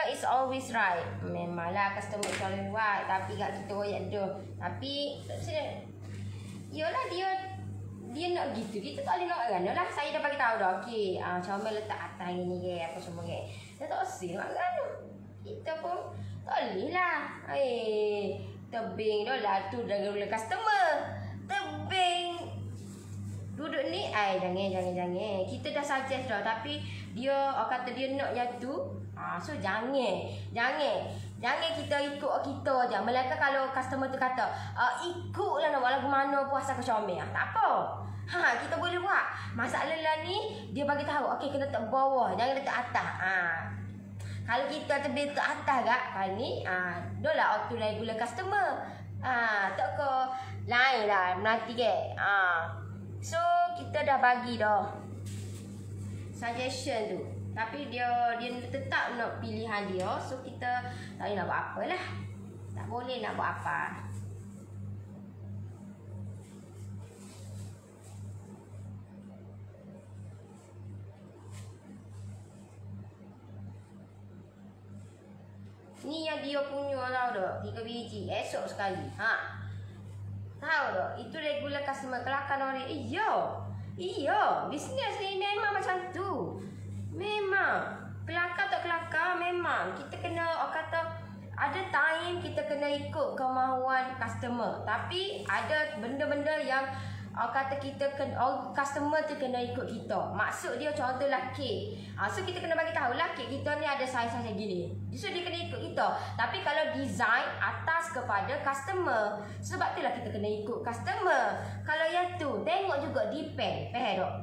is always right. Memanglah customer is always right. Tapi kat kita royak dah. Tapi yalah dia nak gitu. Kita tak boleh nak kan lah. Saya dah bagi tahu dah. Okey, comel letak atas ni ke apa semua ke. Dia tak usah nak kan. Kita pun tak boleh lah. Tebing dah lah tu dah gula customer. Tebing duduk ni, jangan. Kita dah suggest dah, tapi dia kata dia nak yang tu. So jangan kita ikut kita je. Melainkan kalau customer tu kata, ikutlah nak buat lagu mana pun asal kau comel. Tak apa. Kita boleh buat. Masalah lah ni, dia bagi tahu, okey kena letak bawah, jangan letak atas. Kalau kita terbiar letak atas gak, kali ni, dah lah auto lain gula customer. Tak ke lain lah, nanti ke. So kita dah bagi dah suggestion tu. Tapi dia tetap nak pilihan dia. So kita tak boleh nak buat apa lah. Tak boleh nak buat apa. Ni yang dia punya tahu dah, 3 biji esok sekali. Tahu tak? Itu regular customer kelakar orang. Iya. Bisnes ni memang macam tu. Memang. Kelakar tak kelakar memang. Kita kena kata ada time kita kena ikut kemahuan customer. Tapi ada benda-benda yang kata kita customer tu kena ikut kita. Maksud dia contohlah kek. So kita kena bagi tahu lah kek kita ni ada saiz-saiz macam gini. So dia kena ikut kita. Tapi kalau design atas kepada customer. Sebab itulah kita kena ikut customer. Kalau yang tu tengok juga depend. Faham tak?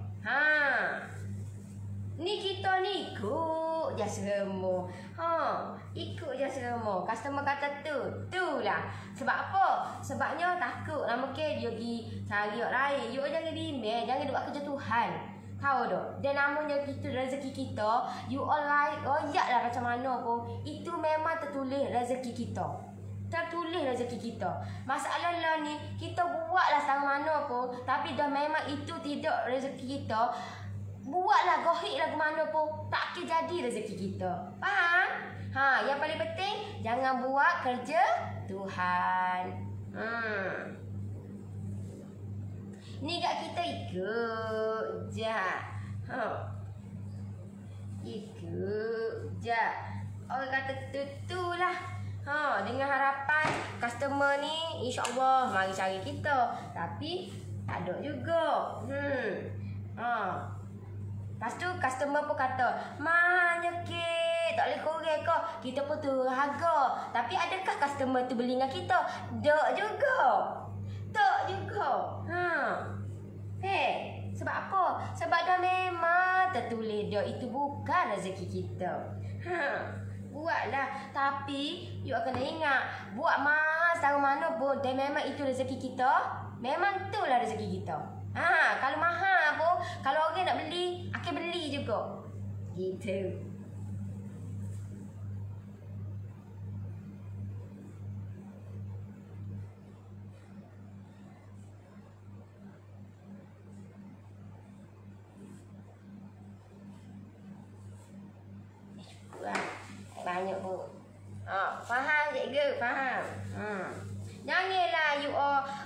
Ni kita ni ikut je semua. Ikut je semua. Customer kata tulah. Sebab apa? Sebabnya takut lah mungkin dia pergi cari orang lain. You jangan bimbang, jangan buat kerja Tuhan. Tahu tak? Dan namanya kita rezeki kita, you all right, royak lah macam mana pun. Itu memang tertulis rezeki kita. Tertulis rezeki kita. Masalah lah ni, kita buatlah setang mana pun, tapi dah memang itu tidak rezeki kita. Buatlah gohik lagu mana pun, tak akan jadi rezeki kita. Faham? Yang paling penting, jangan buat kerja Tuhan. Ni kat kita ikut je. Ikut je. Orang kata tu lah. Dengan harapan customer ni insya-Allah mari cari kita. Tapi tak ada juga. Lepas tu customer pun kata, mahalnya kek, tak boleh kurang ke? Kita pun tu harga. Tapi adakah customer tu beli dengan kita? Tak juga. Sebab apa? Sebab dah memang tertulis dah itu bukan rezeki kita. Buatlah. Tapi you akan ingat, buat mahal setara mana pun, dan memang itu rezeki kita. Memang itulah rezeki kita. Kalau mahal pun, kalau orang nak beli, akan beli juga. Gitu.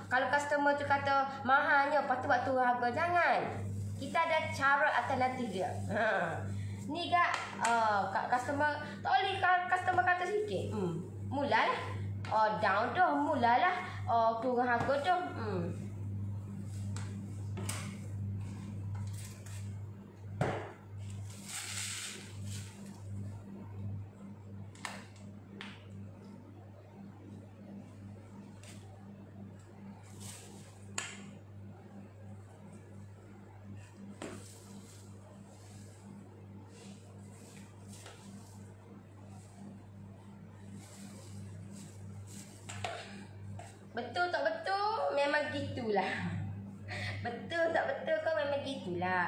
kalau customer tu kata mahalnya, lepas tu buat turun harga, jangan. Kita ada cara alternatif dia. Ni kak, customer tak boleh, customer kata sikit. Mulalah. Down tu, mulalah turun harga tu. Betul tak betul, memang gitulah. Betul tak betul kau memang gitulah.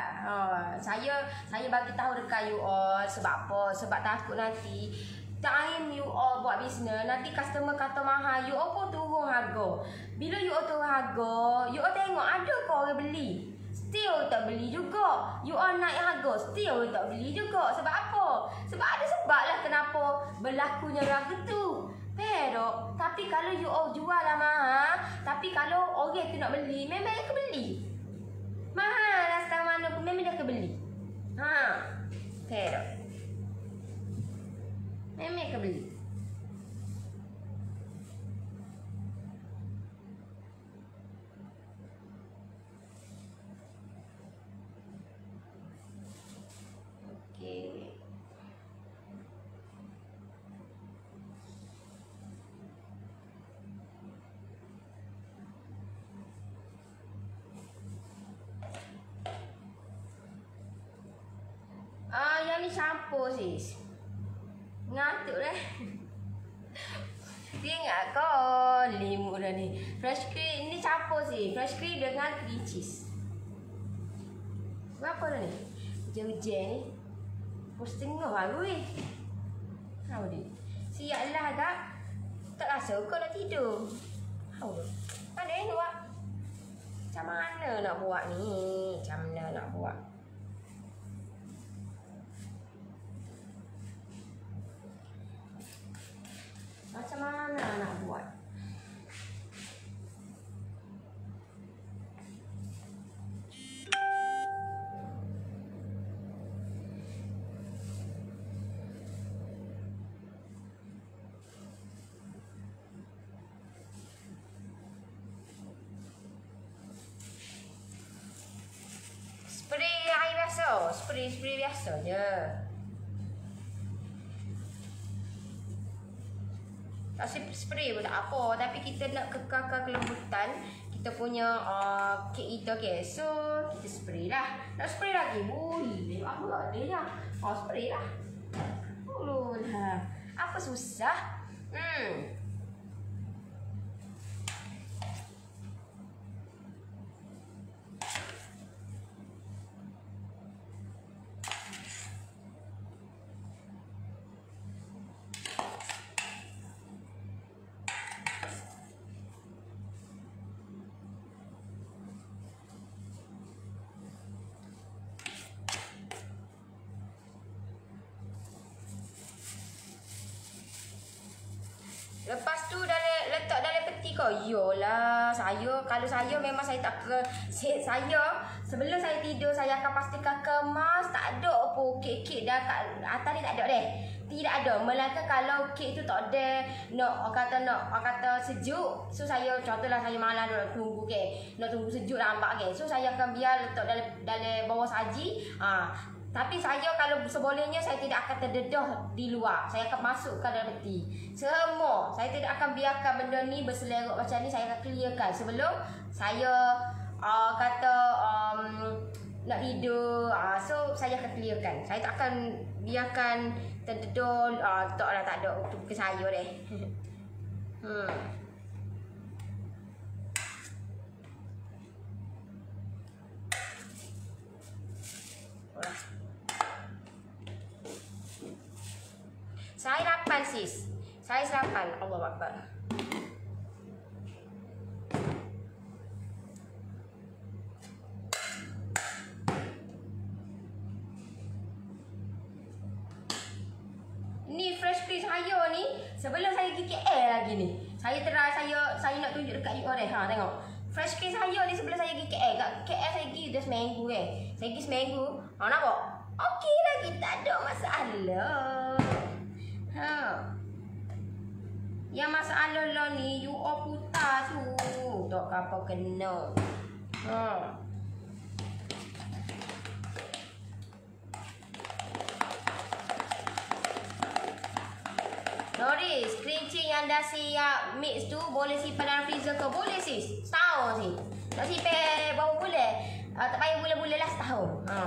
Saya bagi tahu dekat you all sebab apa? Sebab takut nanti time you all buat bisnes, nanti customer kata mahal, you all pun turun harga. Bila you all turun harga, you all tengok ada ke orang beli? Still tak beli juga. You all naik harga, still tak beli juga. Sebab apa? Sebab ada sebab lah kenapa berlakunya harga tu. Pero, tapi kalau you all jual lah mahal, tapi kalau orang tu nak beli, memang dia akan beli. Mahal lah setang mana pun, memang dia akan beli. Pero, memang dia akan beli. Okay. Yang ni campur sis. Ngantuk dah. Dia ingat kau limut dah ni. Fresh cream ni campur sis. Fresh cream dengan cream cheese. Berapa dah ni? Hujan-hujan ni. Pukul setengah baru ni. Tahu dia. Siap lah agak. Tak rasa kau nak tidur. Tahu dia. Ada yang buat. Macam mana nak buat ni? Macam mana nak buat? Macam mana nak buat? Spray air biasa. Spray biasa je. Spray pun tak apa, tapi kita nak kekalkan kelembutan kita punya kek kita, okay. So kita spray lah. Nak spray lagi boleh, apa tak boleh lah. Spray lah. Lah. Apa susah? Lepas tu letak dalam peti kau. Yolah, kalau saya memang saya tak saya sebelum saya tidur saya akan pastikan kemas, tak ada apa kek-kek dah kat atas ni, tak ada deh. Tidak ada. Melainkan kalau kek tu tak ada nak kata sejuk, so saya contohlah saya malam nak tunggu nak tunggu sejuk lambat so saya akan biar letak dalam bawah saji. Tapi saya kalau sebolehnya saya tidak akan terdedah di luar. Saya akan masukkan dalam peti. Semua. Saya tidak akan biarkan benda ni berselerok macam ni. Saya akan clearkan sebelum saya nak tidur. So saya akan clearkan. Saya tak akan biarkan terdedah. Tak ada untuk ke saya deh. Saya 8 sis. Saya 8. Allahu Akbar. Ni fresh cream saya ni sebelum saya pergi KL lagi ni. Saya nak tunjuk dekat you goreng. Ha, tengok. Fresh cream saya ni sebelum saya pergi KL. Kat KL saya pergi dah seminggu Saya pergi seminggu. Ha, nampak? Okey lagi, tak ada masalah. Ha. Yang masalah lah ni, you all putar tu. Tak apa kena. Ha. Doris, kerincing yang dah siap mix tu boleh simpan dalam freezer ke? Boleh sis. Setahun sih. Nak simpan berapa bulan? Tak payah bulan-bulan lah, setahun. Ha.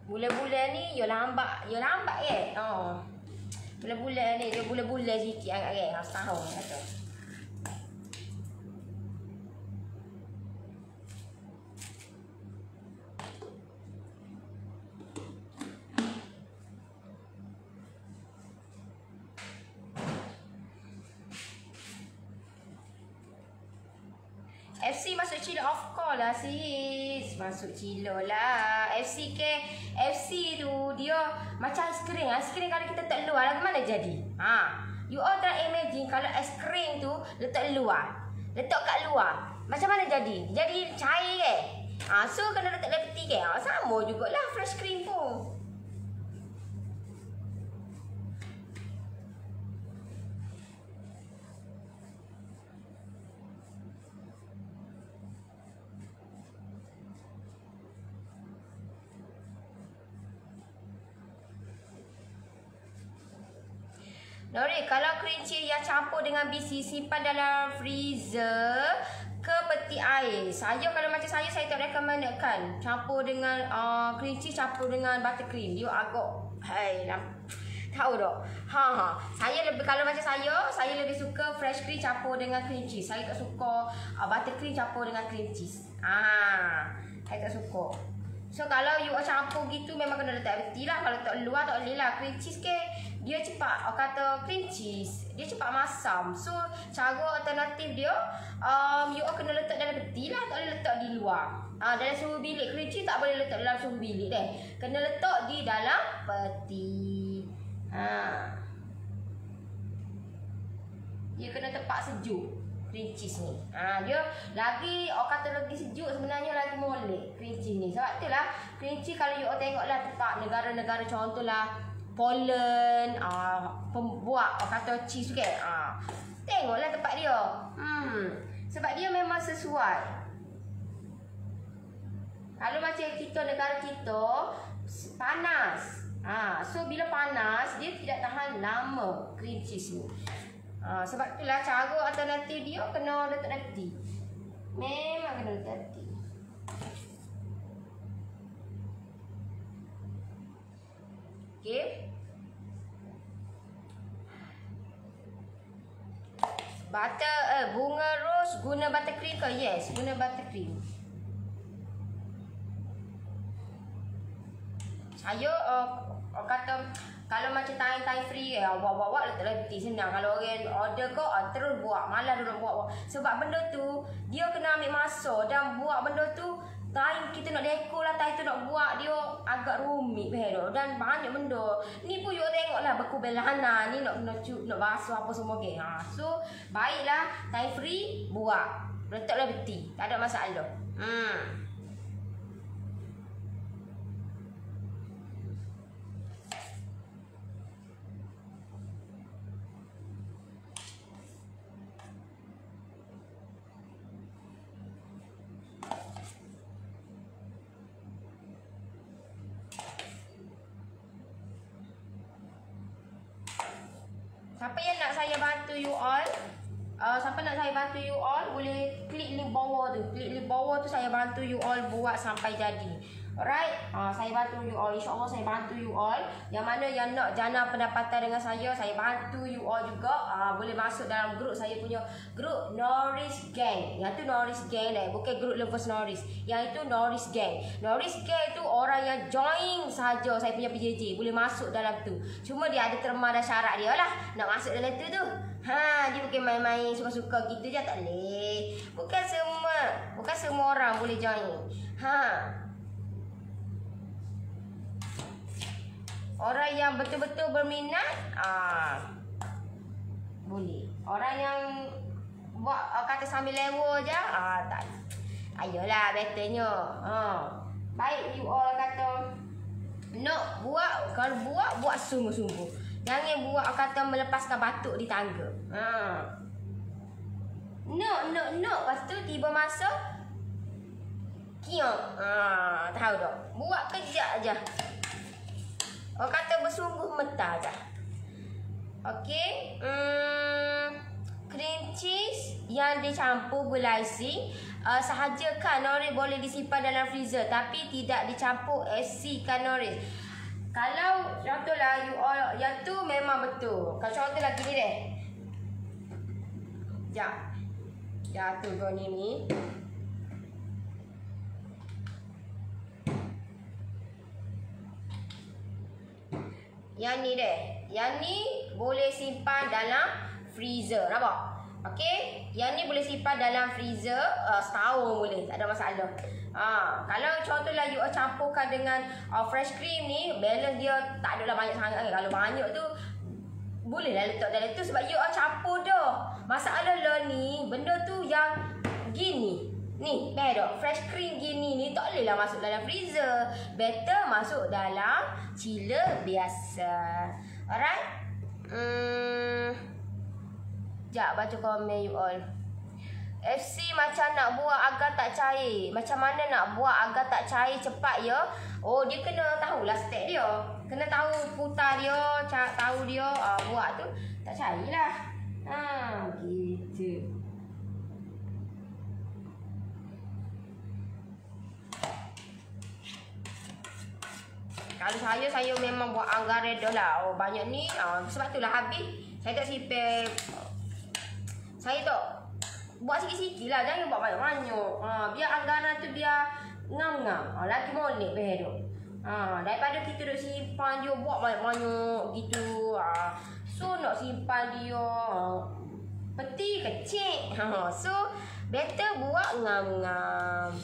Bulan-bulan ni dia lambat ke? Oh. Bulan-bulan ni dia bulan-bulan sikit agak ke? Setahun kata. FC masuk chiller, of course lah sis. Masuk chiller lah. FC tu dia macam ais krim. Ais krim kalau kita letak luar lagu mana jadi? Ha. You all try imagine kalau ais krim tu letak luar. Letak kat luar. Macam mana jadi? Jadi cair ke? Ha, so kena letak dalam peti ke? Ha, sama jugalah fresh cream pun. Nori, kalau kerinci yang campur dengan BC simpan dalam freezer ke peti air. Saya kalau macam saya tak rekomendakan campur dengan kerinci campur dengan buttercream. Dia agak tahu tak? Saya lebih, kalau macam saya lebih suka fresh cream campur dengan cream cheese. Saya tak suka buttercream campur dengan cream cheese. Saya tak suka. So kalau you campur gitu memang kena letak peti lah. Kalau tak luar tak boleh lah. Cream cheese ke dia cepat, kata cream cheese dia cepat masam. So cara alternatif dia you kena letak dalam peti lah, tak boleh letak di luar. Dalam suhu bilik. Cream cheese tak boleh letak dalam suhu bilik deh. Kena letak di dalam peti. Dia kena tempat sejuk cream cheese ni. Dia lagi kata lagi sejuk sebenarnya lagi molek cream cheese ni. Sebab itulah cream cheese kalau you tengoklah tempat negara-negara contohlah Poland, pembuat kata cheese ke. Tengoklah tempat dia. Sebab dia memang sesuai. Kalau macam kita, negara kita panas. So bila panas dia tidak tahan lama cream cheese ni. Sebab itulah cara alternatif dia kena letak nanti. Memang kena letak nanti. Okay. Bunga rose guna buttercream ke? Yes, guna buttercream. Saya kata kalau macam time free buat letak dalam peti senang. Kalau orang order kau terus buat, malas dulu buat. Sebab benda tu dia kena ambil masa dan buat benda tu time kita nak dekor lah, time tu nak buat dia agak rumit dan banyak benda. Ni pun you tengoklah beku belana ni nak basuh apa semua ke. So baiklah time free buat, letaklah peti, tak ada masalah. Siapa yang nak saya bantu you all? Siapa nak saya bantu you all boleh klik link bawah tu. Klik link bawah tu saya bantu you all buat sampai jadi. Alright, saya bantu you all. InsyaAllah saya bantu you all. Yang mana yang nak jana pendapatan dengan saya bantu you all juga. Boleh masuk dalam grup saya punya grup Norris Gang. Yang tu Norris Gang bukan grup Lovers Norris. Yang itu Norris Gang. Norris Gang tu orang yang join saja saya punya PJJ. Boleh masuk dalam tu. Cuma dia ada terma dan syarat dia lah. Nak masuk dalam tu. Dia bukan main-main suka-suka gitu je, tak boleh. Bukan semua orang boleh join. Orang yang betul-betul berminat boleh. Orang yang buat kata sambil lewa je tak. Ayolah betternya. Baik you all kata nak buat, kalau buat sungguh-sungguh. Jangan buat kata melepaskan batuk di tangga. Nak lepas tu tiba masa kiok. Tahu tak? Buat kejap aja. Orang kata bersungguh mentah je. Okey. Cream cheese yang dicampur gula icing sahaja kanori boleh disimpan dalam freezer tapi tidak dicampur isi kanori. Kalau contohlah you all yang tu memang betul. Kalau contohlah gini deh. Jatuh kau ni. Yang ni deh. Yang ni boleh simpan dalam freezer. Nampak? Okey. Yang ni boleh simpan dalam freezer setahun boleh. Tak ada masalah. Kalau contohlah you campurkan dengan fresh cream ni, balance dia tak adalah banyak sangat. Kalau banyak tu bolehlah letak dalam tu sebab you campur dah. Masalah lah ni, benda tu yang gini. Ni, betul. Fresh cream gini ni tak bolehlah masuk dalam freezer. Better masuk dalam chiller biasa. Alright? Sekejap baca komen you all. FC macam nak buat agar tak cair. Macam mana nak buat agar tak cair cepat ya? Dia kena tahulah step dia. Kena tahu putar dia, tahu dia buat tu tak cair lah. Gitu. Kalau saya memang buat anggaran dah lah. Banyak ni sebab tu lah habis. Saya tak simpan. Saya tak buat sikit-sikit lah. Jangan buat banyak-banyak. Biar anggaran tu biar ngam-ngam. Lagi molek tu. Daripada kita duk simpan dia buat banyak-banyak gitu. So nak simpan dia peti kecil. So better buat ngam-ngam.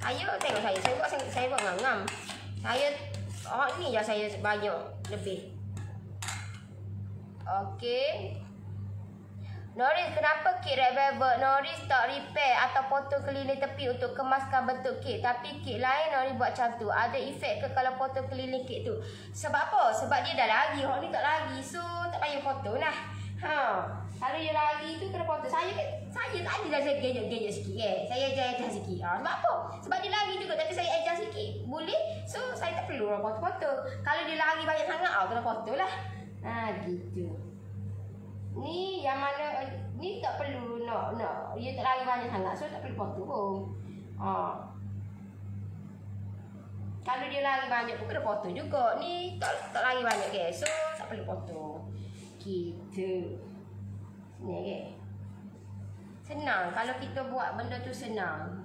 Saya tengok saya buat ngam-ngam. Saya ni je saya banyak lebih. Okey. Norris, kenapa kek red velvet Norris tak repair atau potong keliling tepi untuk kemaskan bentuk kek, tapi kek lain Norris buat macam tu? Ada efek ke kalau potong keliling kek tu? Sebab apa? Sebab dia dah lari, orang ni tak lari. So tak payah potong lah. Kalau dia lari tu kena potong. Saya tadi dah saya gadget sikit kan. Saya adjust sikit. Sebab apa? Sebab dia lari juga tapi saya adjust sikit. Boleh. So saya tak perlu orang potong-potong. Kalau dia lari banyak sangat kena potong lah. Gitu. Ni yang mana ni tak perlu nak dia tak lari banyak sangat. So tak perlu potong pun. Kalau dia lari banyak pun kena potong juga. Ni tak lari banyak ke. So tak perlu potong. Gitu. Ni ke. Senang kalau kita buat benda tu senang.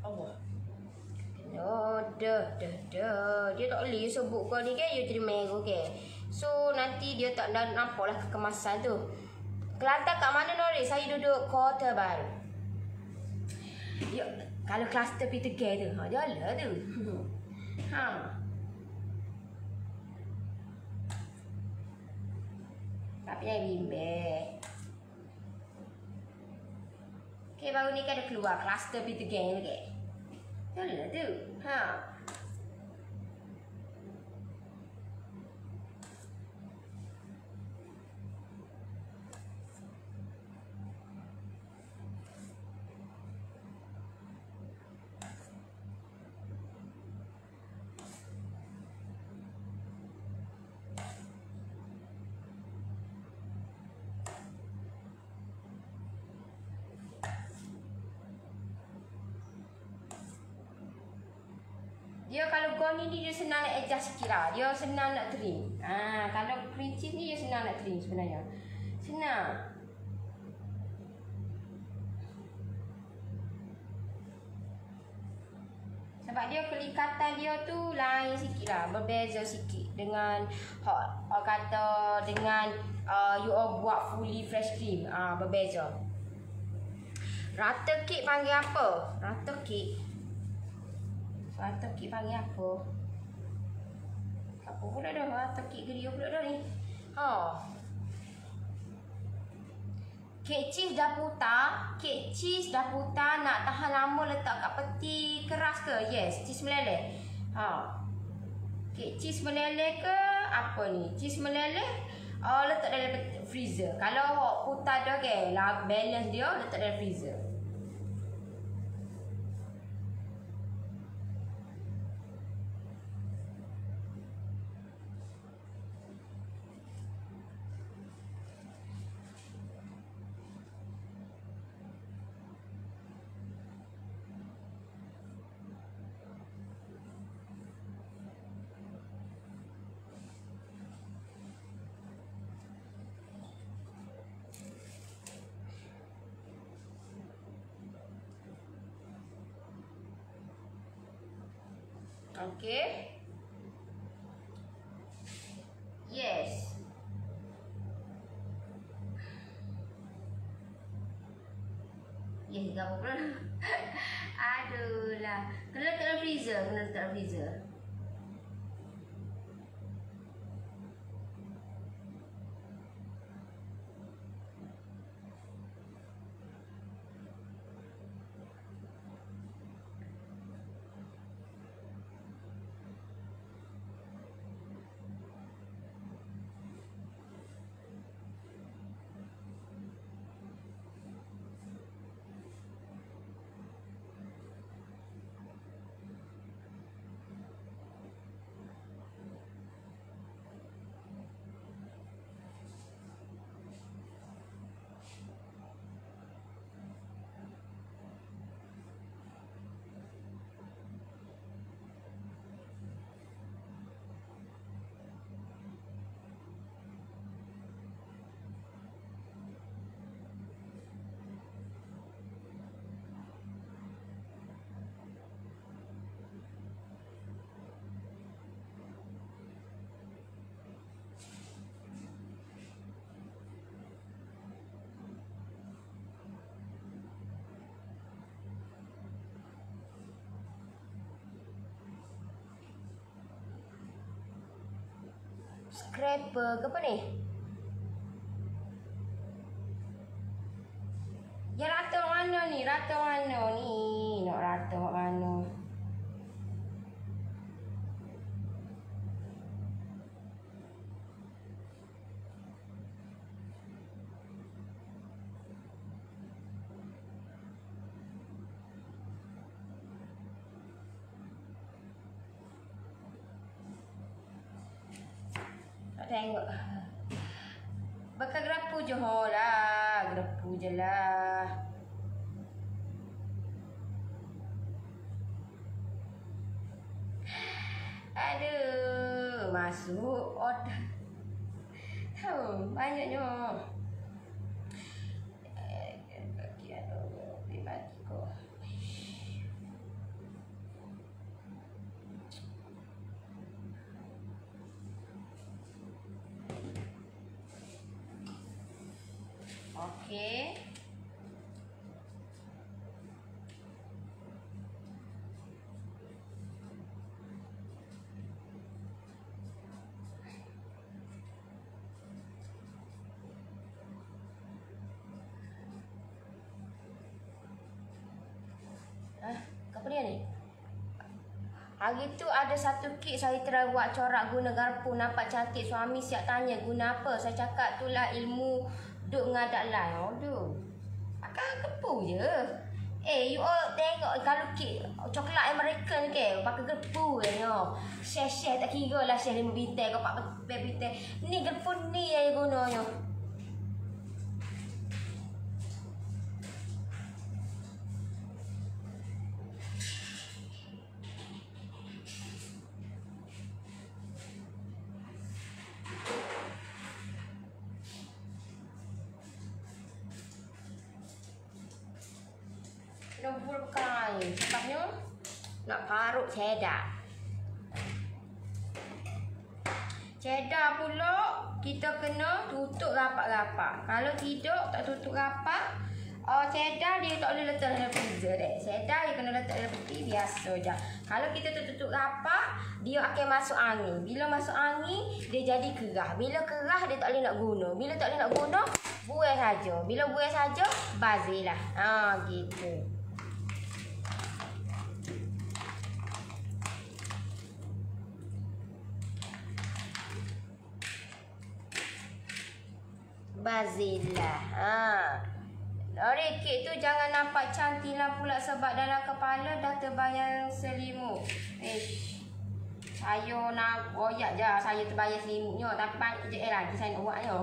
Allah. Dah. Dia tak boleh sebut kau ni kan. You terima aku kan. So nanti dia tak nampak lah kekemasan tu. Kelantan kat mana Norris? Saya duduk Kota Baru. Ya, kalau kluster Peter Gay tu, jalan tu. Tapi yang bimbang. Okay, baru ni kan ada keluar kluster Peter Gay tu kan. Jalan tu. Dia kalau goni ni dia senang nak adjust sikit lah. Dia senang nak trim. Kalau cream cheese ni dia senang nak trim sebenarnya. Senang. Sebab dia kelikatan dia tu lain sikit lah. Berbeza sikit dengan kata dengan you all buat fully fresh cream. Berbeza. Rata kek panggil apa? Rata kek panggil apa? Apa pula dah? Rata kek ke dia pula dah ni? Kek cheese dah putar, nak tahan lama letak kat peti keras ke? Yes, cheese meleleh. Kek cheese meleleh ke apa ni? Cheese meleleh letak dalam freezer. Kalau putar dah ke, balance dia letak dalam freezer. Okay. Yes. Yes, apa pula? Aduh lah. Kena letak dalam freezer. Scraper ke apa ni? Yang rata mana ni? Nak rata mana? Tengok. Bakal gerapu je lah. Gerapu je lah. Aduh. Masuk order. Banyaknya. Okey. Apa dia ni? Hari tu ada satu kek saya try buat corak guna garpu, nampak cantik. Suami siap tanya guna apa. Saya cakap itulah ilmu duk ngadak line. Aduh. Akan gepu je. You all tengok kalau kek coklat American ke pakai gepu je. Share tak kira lah share 5 bintang ke 4 bintang. Ni gepu ni yang gunanya. kena bul kain. Sebabnya nak parut cheddar. Cheddar pula kita kena tutup rapat-rapat. Kalau tidak tak tutup rapat, cheddar dia tak boleh letak dalam freezer deh. Cheddar dia kena letak dalam peti biasa je. Kalau kita tutup rapat, dia akan masuk angin. Bila masuk angin, dia jadi kerah. Bila kerah dia tak boleh nak guna. Bila tak boleh nak guna, buang saja. Bila buang saja, bazirlah. Gitu. Bazirlah. Kek tu jangan nampak cantik lah pula sebab dalam kepala dah terbayang selimut. Saya nak royak je saya terbayang selimutnya tapi banyak je lagi saya nak buatnya.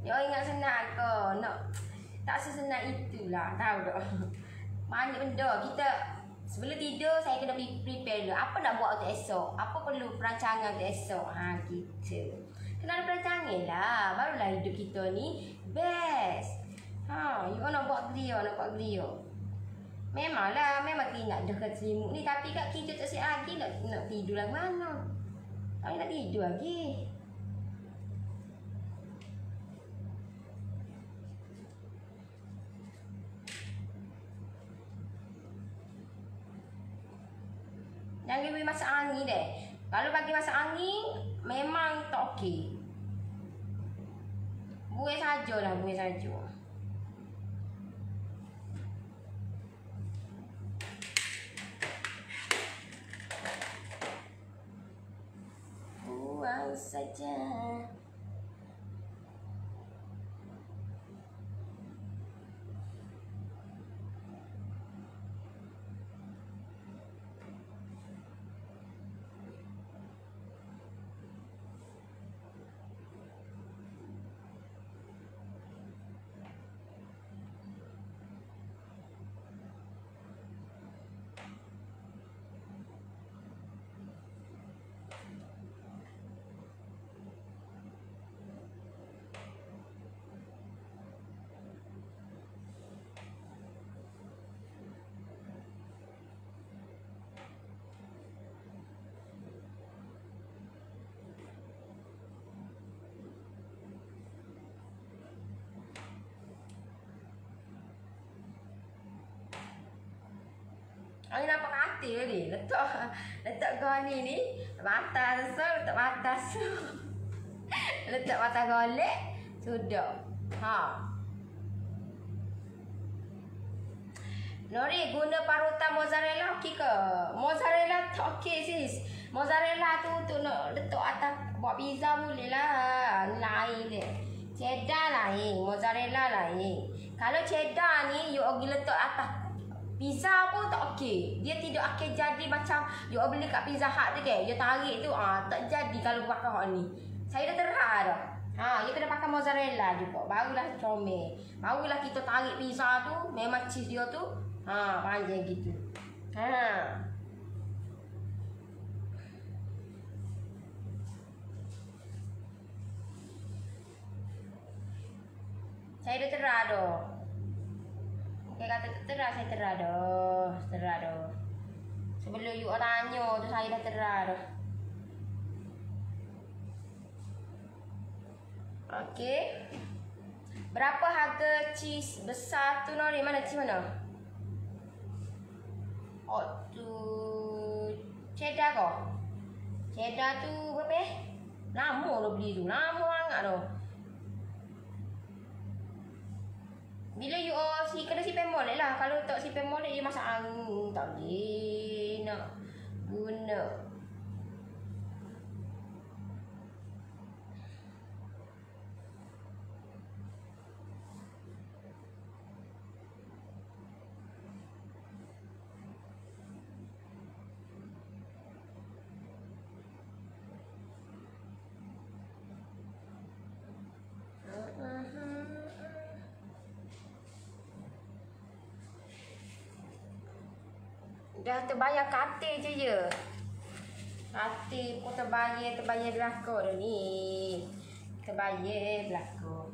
Dia ingat senang ke? Nak tak sesenang itulah, tahu tak? Banyak benda kita sebelum tidur saya kena prepare dulu. Apa nak buat untuk esok? Apa perlu perancangan untuk esok? Gitu. Kena ada perancangan lah. Barulah hidup kita ni best. You nak buat geria, nak buat geria. Memanglah, memang tidak dekat selimut ni. Tapi kat kita tak siap lagi nak tidur lah mana. Tak nak tidur lagi. Jangan bagi masak angin deh. Kalau bagi masak angin, memang tak okey. Buat sajalah, buat saja. Buang saja. Angin nampak hati tadi. Letak kau ni batas so, letak batas. Letak batas golek sudah. Nori guna parutan mozzarella okey ke? Mozzarella tak okey sis. Mozzarella tu untuk nak letak atas buat pizza boleh lah. Lain dia. Cheddar lain, mozzarella lain. Kalau cheddar ni you pergi letak atas pizza pun tak okey. Dia tidak akan jadi macam you beli kat Pizza Hut tu ke. You tarik tu tak jadi kalau pakai hak ni. Saya dah terah dah. You kena pakai mozzarella juga. Barulah comel. Barulah kita tarik pizza tu memang cheese dia tu panjang gitu. Saya dah terah dah. Dia kata terah, saya terah dah. Terah dah. Sebelum you tanya tu saya dah terah dah. Okey. Berapa harga cheese besar tu Nori? Mana cheese mana? Tu cheddar kau? Cheddar tu berapa? Lama dah beli tu. Lama sangat dah. Bila you kena simpan molek lah. Kalau tak simpan molek dia masak angin. Tak boleh nak guna. Dah terbayar katil je je. Katil pun terbayar belakang dah ni. Terbayar belakang.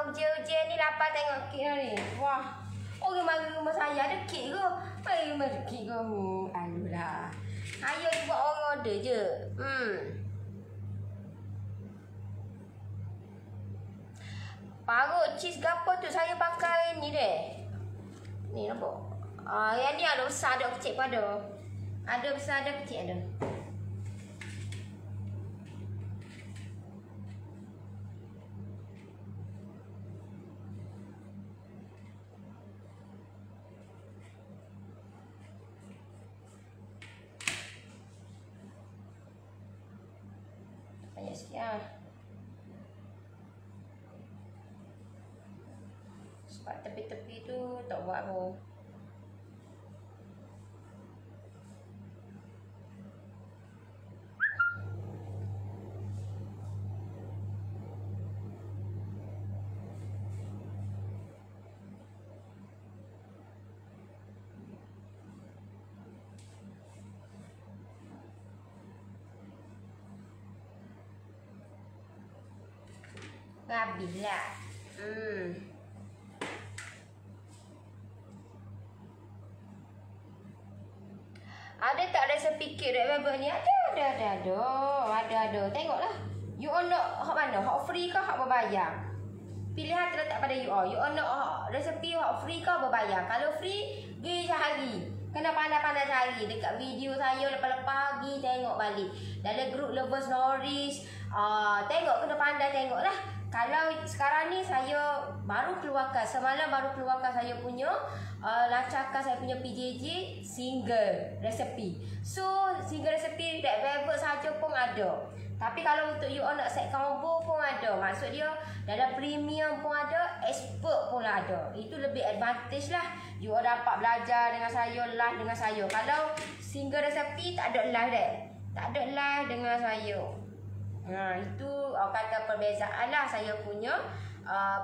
Ujian-ujian ni lapar tengok kek ni. Wah. Orang mari rumah saya ada kek ke? Mari kek ke? Alulah. Ayo buat orang order je. Parut cheese gapo tu saya pakai ni deh. Ni nampak. Yang ni ada besar ada kecil pada. Ada besar ada kecil ada. Banyak sikit lah. Sebab tepi-tepi tu tak buat apa. Habislah. Ada tak resepi kek red velvet ni? Ada. Tengoklah. You all nak hak mana? Hak free ke hak berbayar? Pilihan terletak pada you all. You all nak resepi hak free ke berbayar? Kalau free, pergi cari. Kena pandai-pandai cari. Dekat video saya lepas-lepas pergi tengok balik. Dalam grup Lovers Norris. Tengok, kena pandai tengok lah. Kalau sekarang ni saya baru keluarkan, semalam baru keluarkan saya punya lancarkan saya punya PJJ single resepi. So single resepi red velvet saja pun ada. Tapi kalau untuk you all nak set combo pun ada. Maksud dia dalam premium pun ada, expert pun ada. Itu lebih advantage lah. You all dapat belajar dengan saya, live dengan saya. Kalau single resepi tak ada live deh. Tak ada live dengan saya. Itu kata perbezaan lah saya punya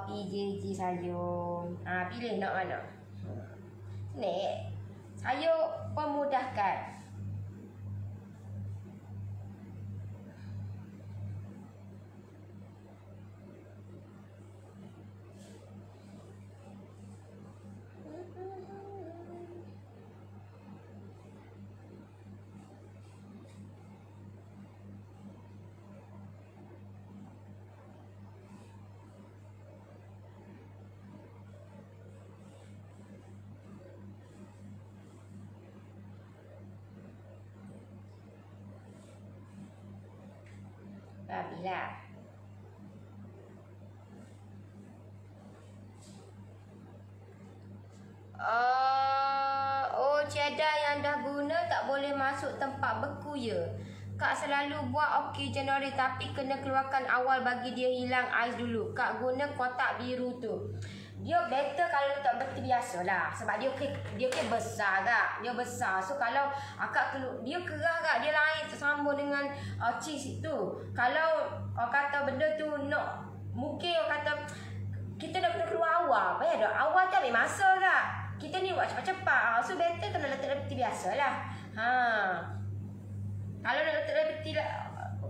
PJJ saya. Pilih nak mana. Ni saya pemudahkan. Habislah. Cheddar yang dah guna tak boleh masuk tempat beku ya. Kak selalu buat okey Januari tapi kena keluarkan awal bagi dia hilang ais dulu. Kak guna kotak biru tu. Dia better kalau letak beti biasa lah. Sebab dia besar kak. Dia besar. So kalau akak dia kerah kak. Dia lain tersambung dengan cheese tu. Kalau kata benda tu nak, mungkin kata kita nak kena keluar awal. Payah dah. Awal tu ambil masa kak. Kita ni buat cepat-cepat. So better kena letak beti biasa lah. Kalau nak letak beti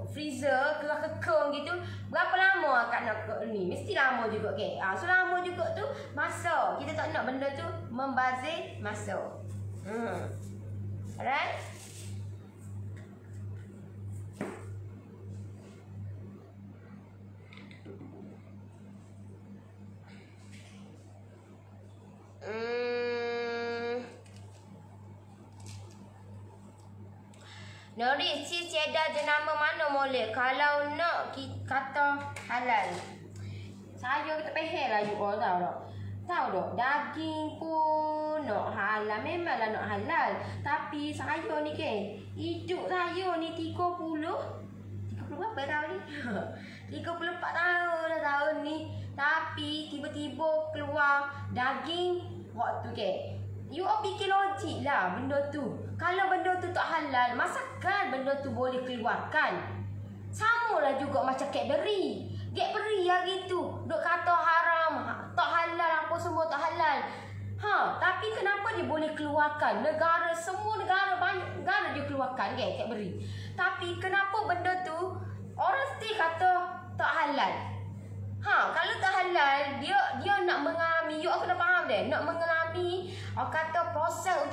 freezer, kerah kekong gitu, berapa lama akak nak ni? Mesti lama juga ke? So lama juga tu masa. Kita tak nak benda tu membazir masa. Alright? Norris, cheese cheddar jenama mana boleh? Kalau nak kata halal. Saya tak pahal lah you all tahu tak? Tahu tak? Daging pun nak halal. Memanglah nak halal. Tapi saya ni ke, hidup saya ni 30 berapa tahun ni? 34 tahun dah tahun ni. Tapi tiba-tiba keluar daging waktu ke. You all fikir logik lah benda tu. Kalau benda tu tak halal, masakan benda tu boleh keluarkan? Sama lah juga macam Cadbury. Cadbury hari tu duk kata haram, tak halal, apa semua tak halal. Tapi kenapa dia boleh keluarkan? Negara, semua negara, banyak negara dia keluarkan ke Cadbury. Tapi kenapa benda tu orang still kata tak halal? Kalau tak halal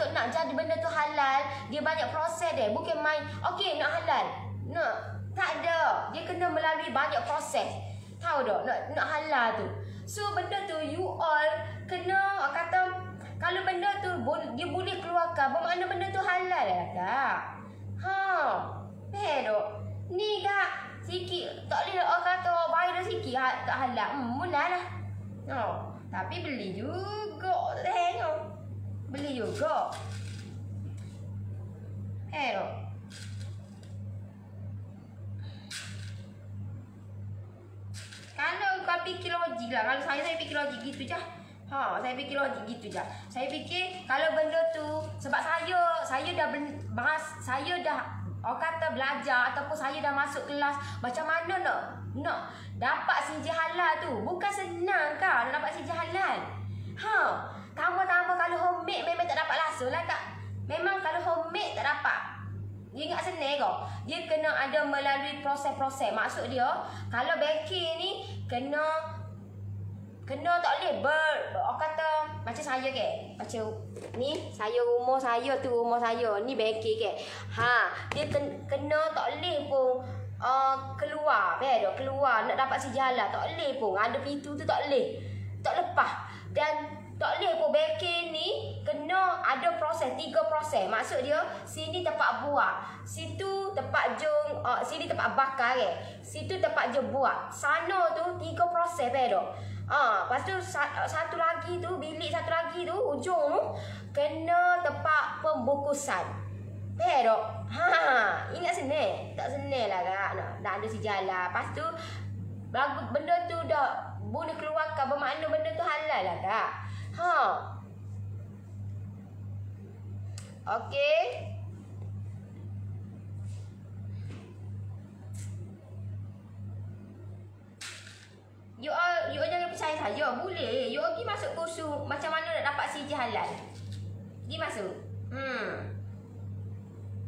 untuk nak jadi benda tu halal, dia banyak proses dia. Bukan main, okey nak halal. Tak ada. Dia kena melalui banyak proses. Tahu tak? Nak halal tu. So benda tu you all kena kata kalau benda tu dia boleh keluarkan, bermakna benda tu halal lah kak. Tak? Ni kak sikit tak boleh orang kata viral sikit tak halal. Mula lah. Tapi beli juga. Tengok. Beli juga. Tak? Kalau kau fikir logik lah. Kalau saya fikir logik gitu je. Saya fikir logik gitu je. Saya fikir kalau benda tu sebab saya dah saya dah orang kata belajar ataupun saya dah masuk kelas macam mana nak dapat sijil halal tu. Bukan senang kak nak dapat sijil halal. Tambah-tambah kalau homemade memang tak dapat langsung lah kak. Memang kalau homemade tak dapat. Dia ingat senang kau. Dia kena ada melalui proses-proses. Maksud dia, kalau baking ni kena tak boleh orang kata macam saya ke. Macam ni rumah saya. Ni baking ke. Dia kena tak boleh pun keluar. Keluar nak dapat sejalan tak boleh pun. Ada pintu tu tak boleh. Tak lepas. Dan tak boleh pun baking ni kena ada proses, 3 proses. Maksud dia sini tempat buat, situ tempat jom, sini tempat bakar ke, situ tempat je buat. Sana tu 3 proses lepas tu satu lagi tu, bilik satu lagi tu ujung tu kena tempat pembungkusan. Ingat senang? Tak senang lah kak. Nak ada sejalan. Lepas tu benda tu dah boleh keluarkan, bermakna benda tu halal lah kak. Okey. You all jangan percaya saya. Boleh. You all pergi masuk kursus macam mana nak dapat sijil halal. Pergi masuk.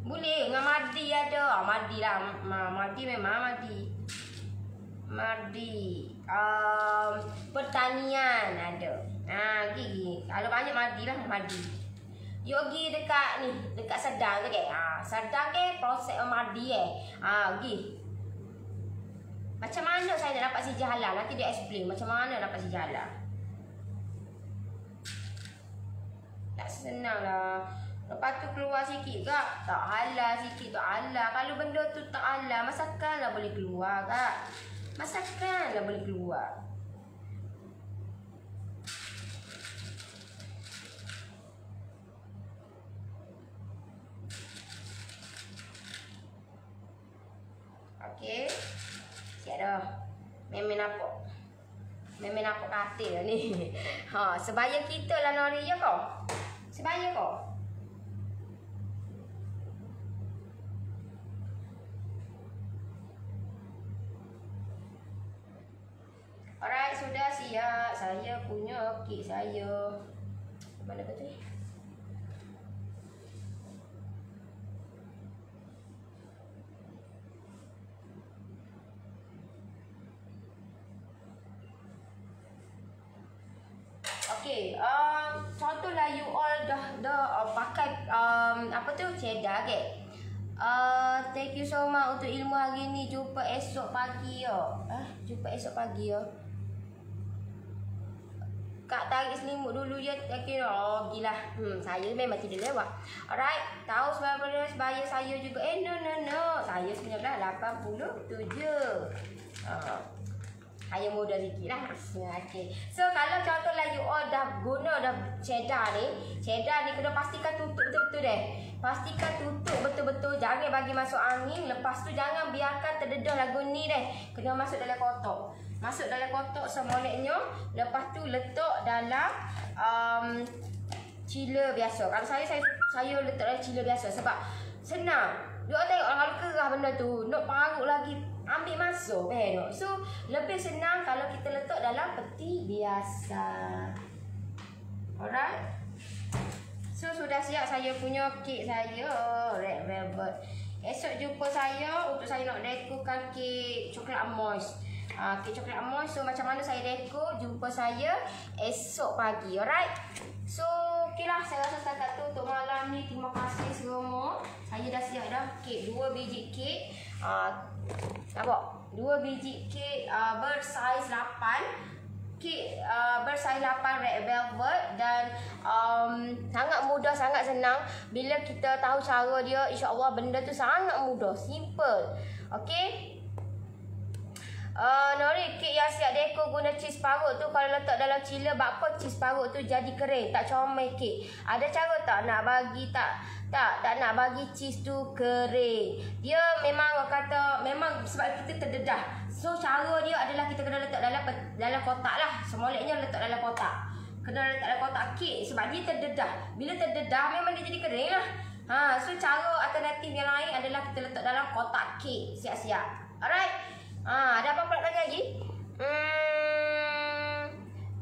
Boleh. Dengan Mardi ada. Mardi lah. Mardi memang Mardi. Pertanian ada. Gigi. Kalau banyak Mardi lah. Mardi. You pergi dekat ni. Dekat Sedang tu ke. Sedang ke proses Mardi pergi. Macam mana saya nak dapat sijil halal? Nanti dia explain macam mana dapat sijil halal. Tak senang lah. Lepas tu keluar sikit kak. Tak halal sikit tak halal. Kalau benda tu tak halal, masakan lah boleh keluar kak. Masakan lah boleh keluar. Okey. Siap dah. Memang nampak katil lah ni. Sebaya kita lah Nori je kau. Sebaya kau. Alright, sudah siap. Saya punya kek saya. Mana betul ni? Okay, contohlah you all dah pakai apa tu cheddar ke? Thank you so much untuk ilmu hari ni. Jumpa esok pagi Jumpa esok pagi Kak tarik selimut dulu je. Okay, gila. Saya memang tidak lewat. Alright, tahu sebaya saya juga. No. Saya 1987. Saya muda sikit lah. Okay. So kalau contohlah you all dah guna cheddar ni kena pastikan tutup betul-betul deh. Pastikan tutup betul-betul. Jangan bagi masuk angin. Lepas tu jangan biarkan terdedah lagu ni deh. Kena masuk dalam kotak. Masuk dalam kotak semoleknya. Lepas tu letak dalam cila biasa. Kalau saya letak dalam cila biasa. Sebab senang. You all tengok kalau kerah benda tu. Nak parut lagi. Ambil masuk So lebih senang kalau kita letak dalam peti biasa. Alright. So sudah siap saya punya kek saya red velvet. Esok jumpa saya untuk saya nak dekorkan kek coklat moist. Kek coklat moist. So macam mana saya dekor, jumpa saya esok pagi. Alright. So okey lah, saya rasa setakat tu untuk malam ni. Terima kasih semua. Saya dah siap dah kek, 2 biji kek. Nampak? 2 biji kek bersaiz 8. Kek bersaiz 8 red velvet. Dan sangat mudah, sangat senang. Bila kita tahu cara dia, insya-Allah benda tu sangat mudah, simple. Okey. Nori, kek yang siap dekor guna cheese parut tu kalau letak dalam chiller, bakpo cheese parut tu jadi kering, tak comel kek. Ada cara tak nak bagi tak nak bagi cheese tu kering? Dia memang kata memang sebab kita terdedah. So cara dia adalah kita kena letak dalam kotak lah. Semoleknya letak dalam kotak. Kena letak dalam kotak kek sebab dia terdedah. Bila terdedah memang dia jadi kering lah. So cara alternatif yang lain adalah kita letak dalam kotak kek siap-siap. Alright. Ada apa pula tanya lagi?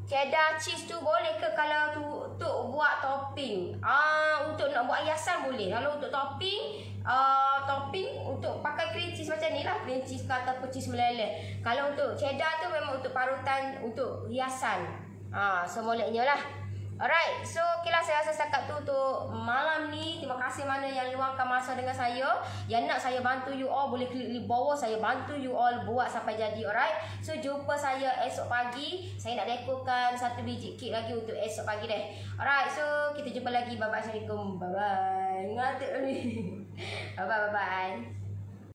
Cheddar cheese tu boleh ke kalau tu untuk buat topping? Untuk nak buat hiasan boleh. Kalau untuk topping untuk pakai cream cheese macam ni lah, cream cheese ke ataupun cheese meleleh. Kalau untuk cheddar tu memang untuk parutan untuk hiasan. Semoleknya lah. Alright, so okay lah, saya rasa setakat tu untuk malam ni. Terima kasih mana yang luangkan masa dengan saya. Yang nak saya bantu you all boleh klik di bawah, saya bantu you all buat sampai jadi. Alright, so jumpa saya esok pagi. Saya nak dekorkan 1 biji kek lagi untuk esok pagi deh. Alright, so kita jumpa lagi. Bye bye. Assalamualaikum. Bye bye. Ngantuk ni. Bye bye.